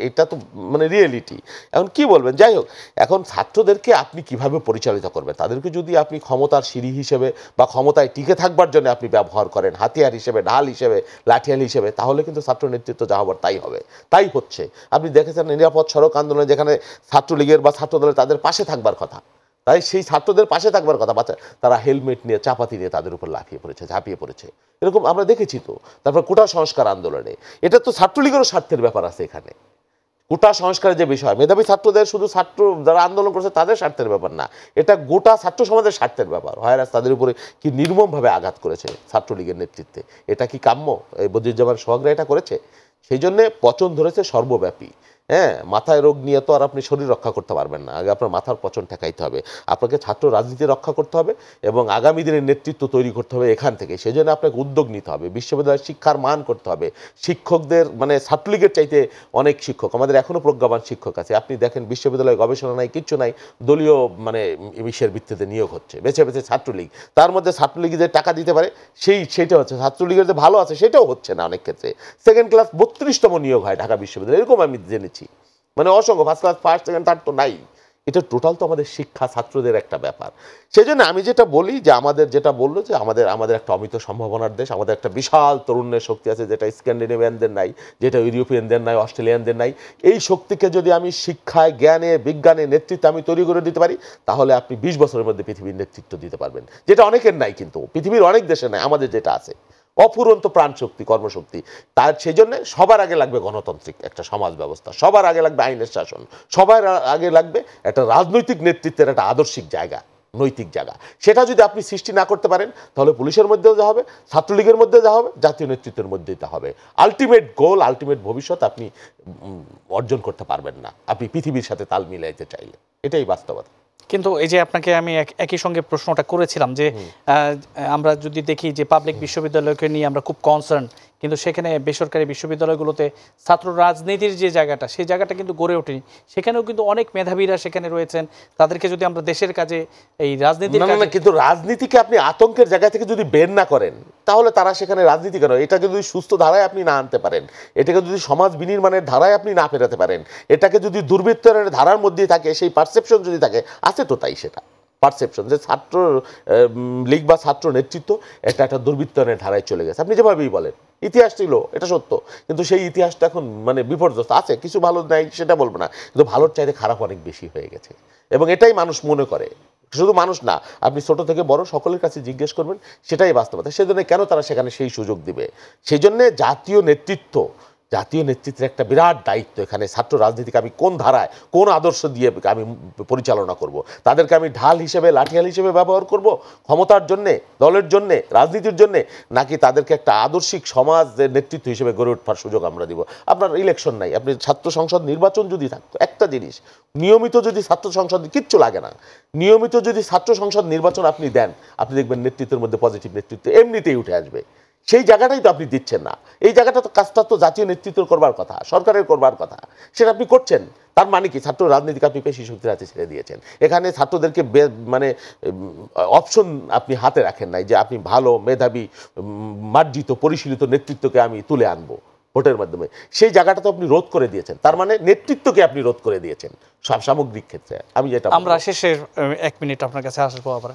এটা তো মানে রিয়েলিটি। এখন কি বলবেন, যাই হোক, এখন ছাত্রদেরকে আপনি কিভাবে পরিচালিত করবেন, তাদেরকে যদি আপনি ক্ষমতার সিঁড়ি হিসেবে বা ক্ষমতায় টিকে থাকবার জন্য আপনি ব্যবহার করেন, হাতিয়ার হিসেবে, ঢাল হিসেবে, লাঠিয়াল হিসেবে, তাহলে কিন্তু ছাত্র নেতৃত্ব যা হবার তাই হবে, তাই হচ্ছে। আপনি দেখেছেন নিরাপদ সড়ক আন্দোলনে যেখানে ছাত্রলীগের বা ছাত্রদলের তাদের পাশে থাকবার কথা, তাই সেই ছাত্রদের পাশে থাকবার কথা, বাচ্চা তারা হেলমেট নিয়ে, চাপাতি নিয়ে তাদের উপর লাফিয়ে পড়েছে, ঝাঁপিয়ে পড়েছে, এরকম আমরা দেখেছি। তো তারপর কোটা সংস্কার আন্দোলনে, এটা তো ছাত্রলীগেরও স্বার্থের ব্যাপার আছে এখানে। কোটা সংস্কারের যে বিষয়, মেধাবী ছাত্রদের, শুধু ছাত্র যারা আন্দোলন করছে তাদের স্বার্থের ব্যাপার না, এটা গোটা ছাত্র সমাজের স্বার্থের ব্যাপার। ভাইরাস তাদের উপরে কি নির্মমভাবে আঘাত করেছে ছাত্রলীগের নেতৃত্বে, এটা কি কাম্য? এই বদিউজ্জামান সোহাগরা এটা করেছে। সেই জন্যে পচন ধরেছে সর্বব্যাপী। হ্যাঁ, মাথায় রোগ নিয়ে তো আর আপনি শরীর রক্ষা করতে পারবেন না, আগে আপনার মাথার পচন ঠেকাইতে হবে, আপনাকে ছাত্র রাজনীতি রক্ষা করতে হবে এবং আগামী দিনের নেতৃত্ব তৈরি করতে হবে এখান থেকে। সেই জন্য আপনাকে উদ্যোগ নিতে হবে, বিশ্ববিদ্যালয়ের শিক্ষার মান করতে হবে, শিক্ষকদের মানে ছাত্রলীগের চাইতে অনেক শিক্ষক আমাদের এখনও প্রজ্ঞাবান শিক্ষক আছে। আপনি দেখেন বিশ্ববিদ্যালয়ে গবেষণা নাই, কিচ্ছু নাই, দলীয় মানে বিষয়ের ভিত্তিতে নিয়োগ হচ্ছে, বেছে বেছে ছাত্রলীগ, তার মধ্যে ছাত্রলীগ যে টাকা দিতে পারে সেইটা হচ্ছে, ছাত্রলীগের যে ভালো আছে সেটাও হচ্ছে না অনেক ক্ষেত্রে। সেকেন্ড ক্লাস 32তম নিয়োগ হয় ঢাকা বিশ্ববিদ্যালয়, এরকম আমি জেনেছি। মানে অসংখ্য, first class, first, second, third তো নাই। এটা টোটাল তো আমাদের শিক্ষা ছাত্রদের একটা ব্যাপার। সেই জন্য আমি যেটা বলি যে আমাদের যেটা বললো যে আমাদের একটা অমিত সম্ভাবনার দেশ, আমাদের একটা বিশাল তরুণের শক্তি আছে, যেটা স্ক্যান্ডিনেভিয়ানদের নাই, যেটা ইউরোপিয়ানদের নাই, অস্ট্রেলিয়ানদের নাই। এই শক্তিকে যদি আমি শিক্ষায়, জ্ঞানে, বিজ্ঞানে, নেতৃত্বে আমি তৈরি করে দিতে পারি, তাহলে আপনি 20 বছরের মধ্যে পৃথিবীর নেতৃত্ব দিতে পারবেন, যেটা অনেকের নাই, কিন্তু পৃথিবীর অনেক দেশে নাই, আমাদের যেটা আছে অফুরন্ত প্রাণশক্তি, কর্মশক্তি। তার সেই জন্য সবার আগে লাগবে গণতান্ত্রিক একটা সমাজ ব্যবস্থা, সবার আগে লাগবে আইনের শাসন, সবার আগে লাগবে একটা রাজনৈতিক নেতৃত্বের একটা আদর্শিক জায়গা, নৈতিক জায়গা। সেটা যদি আপনি সৃষ্টি না করতে পারেন, তাহলে পুলিশের মধ্যেও যা হবে, ছাত্রলীগের মধ্যে যা হবে, জাতীয় নেতৃত্বের মধ্যেই তা হবে। আলটিমেট গোল, আলটিমেট ভবিষ্যৎ আপনি অর্জন করতে পারবেন না আপনি পৃথিবীর সাথে তাল মিলাইতে চাইলে, এটাই বাস্তবতা। কিন্তু এই যে আপনাকে আমি একই সঙ্গে প্রশ্নটা করেছিলাম যে আমরা যদি দেখি যে পাবলিক বিশ্ববিদ্যালয়কে নিয়ে আমরা খুব কনসার্ন, কিন্তু সেখানে বেসরকারি বিশ্ববিদ্যালয়গুলোতে ছাত্র রাজনীতির যে জায়গাটা, সেই জায়গাটা কিন্তু গড়ে ওঠেনি। সেখানেও কিন্তু অনেক মেধাবীরা সেখানে রয়েছেন, তাদেরকে যদি আমরা দেশের কাজে এই রাজনীতির না, কিন্তু রাজনীতিকে আপনি আতঙ্কের জায়গা থেকে যদি বের না করেন, তাহলে তারা সেখানে রাজনীতি কেন? এটাকে যদি সুস্থ ধারায় আপনি না আনতে পারেন, এটাকে যদি সমাজ বিনির্মাণের ধারায় আপনি না ফেরাতে পারেন, এটাকে যদি দুর্বৃত্তের ধারার মধ্যেই থাকে, সেই পারসেপশন যদি থাকে, আছে তো তাই, সেটা পারসেপশন যে ছাত্র লীগ বা ছাত্র নেতৃত্ব একটা দুর্বৃত্তায়নের ধারায় চলে গেছে। আপনি যেভাবেই বলেন, ইতিহাস ছিল, এটা সত্য, কিন্তু সেই ইতিহাসটা এখন মানে বিপর্যস্ত আছে। কিছু ভালো নাই সেটা বলবো না, কিন্তু ভালোর চাইতে খারাপ অনেক বেশি হয়ে গেছে, এবং এটাই মানুষ মনে করে। শুধু মানুষ না, আপনি ছোট থেকে বড় সকলের কাছে জিজ্ঞেস করবেন, সেটাই বাস্তবতা। সেজন্য কেন তারা সেখানে সেই সুযোগ দিবে? সেই জন্যে জাতীয় নেতৃত্বের একটা বিরাট দায়িত্ব এখানে। ছাত্র রাজনীতিকে আমি কোন ধারায়, কোন আদর্শ দিয়ে আমি পরিচালনা করব, তাদেরকে আমি ঢাল হিসেবে, লাঠিয়াল হিসেবে ব্যবহার করব ক্ষমতার জন্যে, দলের জন্যে, রাজনীতির জন্যে, নাকি তাদেরকে একটা আদর্শিক সমাজের নেতৃত্ব হিসেবে গড়ে ওঠার সুযোগ আমরা দিব? আপনার ইলেকশন নাই, আপনি ছাত্র সংসদ নির্বাচন যদি থাকতো, একটা জিনিস, নিয়মিত যদি ছাত্র সংসদ, কিচ্ছু লাগে না, নিয়মিত যদি ছাত্র সংসদ নির্বাচন আপনি দেন, আপনি দেখবেন নেতৃত্বের মধ্যে পজিটিভ নেতৃত্ব এমনিতেই উঠে আসবে। সেই জায়গাটাই তো আপনি দিচ্ছেন না। এই জায়গাটা তো, কাজটা তো জাতীয় নেতৃত্ব করবার কথা, সরকারের করবার কথা, সেটা আপনি করছেন। তার মানে কি? ছাত্র রাজনীতিকে আপনি পেশি শক্তির হাতে ছেড়ে দিয়েছেন। এখানে ছাত্রদেরকে মানে অপশন আপনি হাতে রাখেন নাই যে আপনি ভালো, মেধাবী, মার্জিত, পরিশীলিত নেতৃত্বকে আমি তুলে আনবো ভোটের মাধ্যমে। সেই জায়গাটা তো আপনি রোধ করে দিয়েছেন, তার মানে নেতৃত্বকে আপনি রোধ করে দিয়েছেন সামগ্রিক ক্ষেত্রে। আমি যেটা, আমরা শেষের 1 মিনিট আপনার কাছে আসবো আবার।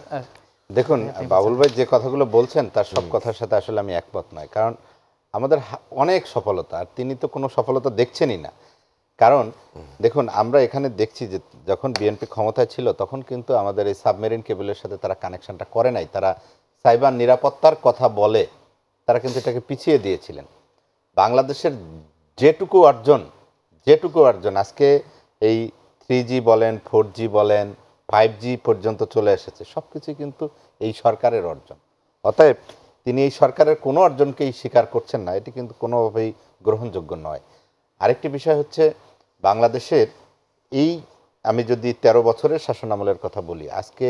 দেখুন, বাবুল ভাই যে কথাগুলো বলছেন তার সব কথার সাথে আসলে আমি একমত নয়, কারণ আমাদের অনেক সফলতা, আর তিনি তো কোনো সফলতা দেখছেনই না। কারণ দেখুন, আমরা এখানে দেখছি যে যখন বিএনপি ক্ষমতায় ছিল, তখন কিন্তু আমাদের এই সাবমেরিন কেবলের সাথে তারা কানেকশনটা করে নাই, তারা সাইবার নিরাপত্তার কথা বলে তারা কিন্তু এটাকে পিছিয়ে দিয়েছিলেন। বাংলাদেশের যেটুকু অর্জন আজকে এই 3G বলেন, 4G বলেন, 5G পর্যন্ত চলে এসেছে, সব কিছুই কিন্তু এই সরকারের অর্জন। অতএব তিনি এই সরকারের কোনো অর্জনকেই স্বীকার করছেন না, এটি কিন্তু কোনোভাবেই গ্রহণযোগ্য নয়। আরেকটি বিষয় হচ্ছে, বাংলাদেশের এই আমি যদি 13 বছরের শাসনামলের কথা বলি, আজকে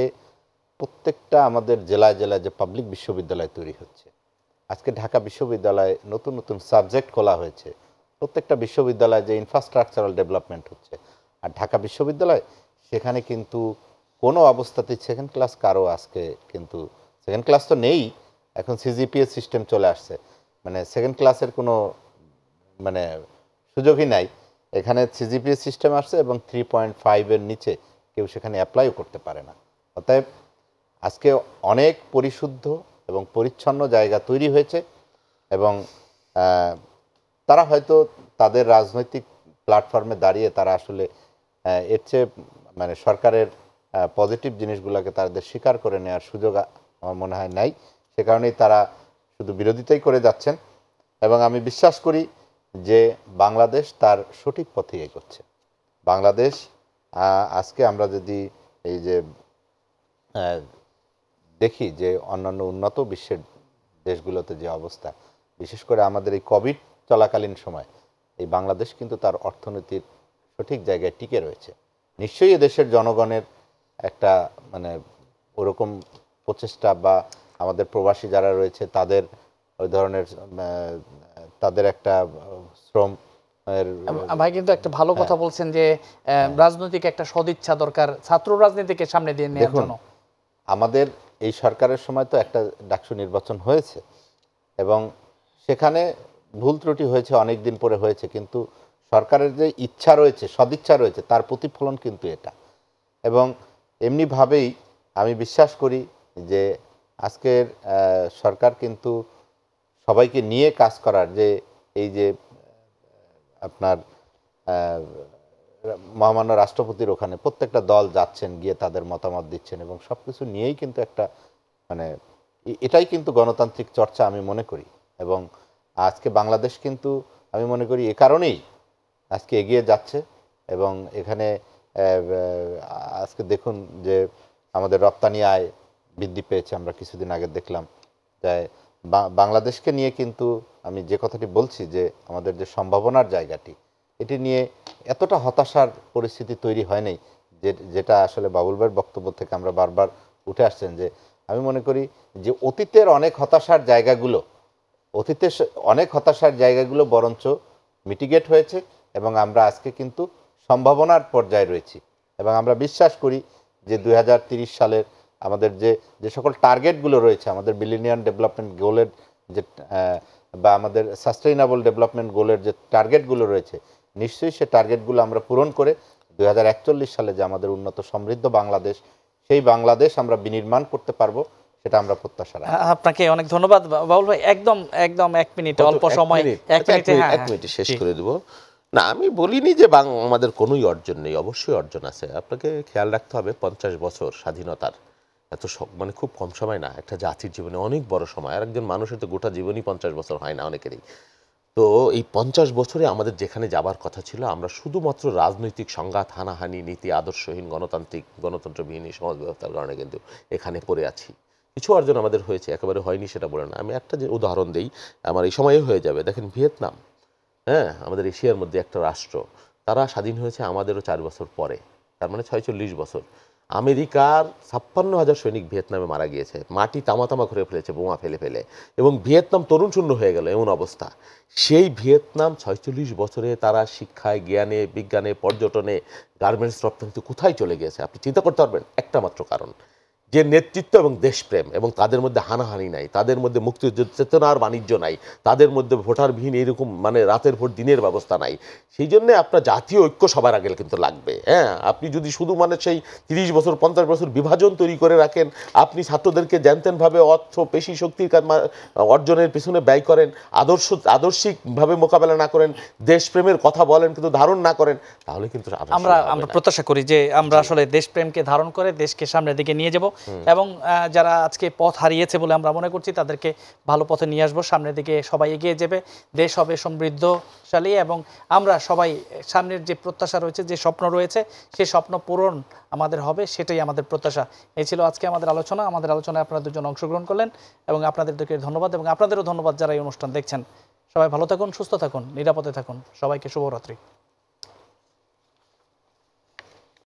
প্রত্যেকটা আমাদের জেলায় জেলায় যে পাবলিক বিশ্ববিদ্যালয় তৈরি হচ্ছে, আজকে ঢাকা বিশ্ববিদ্যালয়ে নতুন নতুন সাবজেক্ট খোলা হয়েছে, প্রত্যেকটা বিশ্ববিদ্যালয়ে যে ইনফ্রাস্ট্রাকচারাল ডেভেলপমেন্ট হচ্ছে, আর ঢাকা বিশ্ববিদ্যালয় সেখানে কিন্তু কোনো অবস্থাতেই সেকেন্ড ক্লাস কারো আজকে কিন্তু সেকেন্ড ক্লাস তো নেই, এখন সিজিপিএস সিস্টেম চলে আসছে, মানে সেকেন্ড ক্লাসের কোনো মানে সুযোগই নাই। এখানে সিজিপিএস সিস্টেম আসছে এবং 3.5-এর নিচে কেউ সেখানে অ্যাপ্লাইও করতে পারে না। অতএব আজকে অনেক পরিশুদ্ধ এবং পরিচ্ছন্ন জায়গা তৈরি হয়েছে এবং তারা হয়তো তাদের রাজনৈতিক প্ল্যাটফর্মে দাঁড়িয়ে তারা আসলে এর চেয়ে মানে সরকারের পজিটিভ জিনিসগুলোকে তাদের স্বীকার করে নেওয়ার সুযোগ আমার মনে হয় নাই, সে কারণেই তারা শুধু বিরোধিতাই করে যাচ্ছেন। এবং আমি বিশ্বাস করি যে বাংলাদেশ তার সঠিক পথে এগোচ্ছে। বাংলাদেশ আজকে আমরা যদি এই যে দেখি যে অন্যান্য উন্নত বিশ্বের দেশগুলোতে যে অবস্থা, বিশেষ করে আমাদের এই কোভিড চলাকালীন সময় এই বাংলাদেশ কিন্তু তার অর্থনীতির সঠিক জায়গায় টিকে রয়েছে। নিশ্চয়ই এদেশের জনগণের একটা মানে ওরকম প্রচেষ্টা বা আমাদের প্রবাসী যারা রয়েছে তাদের ওই ধরনের তাদের একটা শ্রম। ভাই কিন্তু একটা ভালো কথা বলছেন যে রাজনৈতিক একটা সদিচ্ছা দরকার ছাত্র রাজনীতিকে সামনে দিয়ে নেওয়ার জন্য। আমাদের এই সরকারের সময় তো একটা ডাকসু নির্বাচন হয়েছে এবং সেখানে ভুল ত্রুটি হয়েছে, অনেক দিন পরে হয়েছে, কিন্তু সরকারের যে ইচ্ছা রয়েছে, সদিচ্ছা রয়েছে, তার প্রতিফলন কিন্তু এটা। এবং এমনিভাবেই আমি বিশ্বাস করি যে আজকের সরকার কিন্তু সবাইকে নিয়ে কাজ করার যে এই যে আপনার মহামান্য রাষ্ট্রপতির ওখানে প্রত্যেকটা দল যাচ্ছেন, গিয়ে তাদের মতামত দিচ্ছেন এবং সব কিছু নিয়েই কিন্তু একটা মানে এটাই কিন্তু গণতান্ত্রিক চর্চা আমি মনে করি। এবং আজকে বাংলাদেশ কিন্তু আমি মনে করি এ কারণেই আজকে এগিয়ে যাচ্ছে। এবং এখানে আজকে দেখুন যে আমাদের রপ্তানি আয় বৃদ্ধি পেয়েছে, আমরা কিছুদিন আগে দেখলাম যে বাংলাদেশকে নিয়ে কিন্তু আমি যে কথাটি বলছি যে আমাদের যে সম্ভাবনার জায়গাটি, এটি নিয়ে এতটা হতাশার পরিস্থিতি তৈরি হয়নি, যেটা আসলে বাবুল ভাইয়ের বক্তব্য থেকে আমরা বারবার উঠে আসছেন। যে আমি মনে করি যে অতীতের অনেক হতাশার জায়গাগুলো বরঞ্চ মিটিগেট হয়েছে এবং আমরা আজকে কিন্তু সম্ভাবনার পর্যায়ে রয়েছি। এবং আমরা বিশ্বাস করি যে 2030 সালের আমাদের যে সকল টার্গেটগুলো রয়েছে, আমাদের মিলেনিয়াম ডেভেলপমেন্ট গোলের যে বা আমাদের সাস্টেইনেবল ডেভেলপমেন্ট গোলের যে টার্গেটগুলো রয়েছে, নিশ্চয়ই সে টার্গেটগুলো আমরা পূরণ করে 2041 সালে যে আমাদের উন্নত সমৃদ্ধ বাংলাদেশ, সেই বাংলাদেশ আমরা বিনির্মাণ করতে পারবো, সেটা আমরা প্রত্যাশা রাখি। আপনাকে অনেক ধন্যবাদ বাবুল ভাই। একদম 1 মিনিট, অল্প সময়, 1 মিনিটে শেষ করে দেবো। না, আমি বলিনি যে আমাদের কোনোই অর্জন নেই, অবশ্যই অর্জন আছে। আপনাকে খেয়াল রাখতে হবে 50 বছর স্বাধীনতার এত মানে খুব কম সময় না, একটা জাতির জীবনে অনেক বড় সময়। আর একজন মানুষের তো গোটা জীবনই 50 বছর হয় না অনেকেরই। তো এই 50 বছরে আমাদের যেখানে যাবার কথা ছিল, আমরা শুধুমাত্র রাজনৈতিক সংঘাত, হানাহানি, নীতি আদর্শহীন গণতন্ত্রবিহীন সমাজ ব্যবস্থার কারণে কিন্তু এখানে পড়ে আছি। কিছু অর্জন আমাদের হয়েছে, একেবারে হয়নি সেটা বলে না। আমি একটা যে উদাহরণ দিই, আমার এই সময়ে হয়ে যাবে। দেখেন ভিয়েতনাম, আমাদের এশিয়ার মধ্যে একটা রাষ্ট্র, তারা স্বাধীন হয়েছে আমাদেরও 4 বছর পরে, তার মানে 46 বছর। আমেরিকার 56,000 সৈনিক ভিয়েতনামে মারা গিয়েছে, মাটি তামা করে ফেলেছে বোমা ফেলে ফেলে, এবং ভিয়েতনাম তরুণ শূন্য হয়ে গেল এমন অবস্থা। সেই ভিয়েতনাম 46 বছরে তারা শিক্ষায়, জ্ঞানে, বিজ্ঞানে, পর্যটনে, গার্মেন্টস রপ্তানিতে কোথায় চলে গিয়েছে আপনি চিন্তা করতে পারবেন? একটা মাত্র কারণ, যে নেতৃত্ব এবং দেশপ্রেম, এবং তাদের মধ্যে হানাহানি নাই, তাদের মধ্যে মুক্তিযুদ্ধ চেতনার বাণিজ্য নাই, তাদের মধ্যে ভোটারবিহীন এরকম মানে রাতের ভোট দিনের ব্যবস্থা নাই। সেই জন্যে আপনার জাতীয় ঐক্য সবার আগে কিন্তু লাগবে। আপনি যদি শুধু মানে সেই 30 বছর 50 বছর বিভাজন তৈরি করে রাখেন, আপনি ছাত্রদেরকে জানতেনভাবে অর্থ পেশি শক্তির অর্জনের পিছনে ব্যয় করেন, আদর্শিকভাবে মোকাবেলা না করেন, দেশপ্রেমের কথা বলেন কিন্তু ধারণ না করেন, তাহলে কিন্তু আমরা প্রত্যাশা করি যে আমরা আসলে দেশপ্রেমকে ধারণ করে দেশকে সামনের দিকে নিয়ে যাব। এবং যারা আজকে পথ হারিয়েছে বলে আমরা মনে করছি, তাদেরকে ভালো পথে নিয়ে আসবো, সামনের দিকে সবাই এগিয়ে যাবে, দেশ হবে সমৃদ্ধশালী, এবং আমরা সবাই সামনের যে প্রত্যাশা রয়েছে, যে স্বপ্ন রয়েছে, সেই স্বপ্ন পূরণ আমাদের হবে, সেটাই আমাদের প্রত্যাশা। এই ছিল আজকে আমাদের আলোচনা। আমাদের আলোচনায় আপনারা দুজন অংশগ্রহণ করলেন এবং আপনাদেরকে ধন্যবাদ, এবং আপনাদেরও ধন্যবাদ যারা এই অনুষ্ঠান দেখছেন। সবাই ভালো থাকুন, সুস্থ থাকুন, নিরাপদে থাকুন। সবাইকে শুভরাত্রি।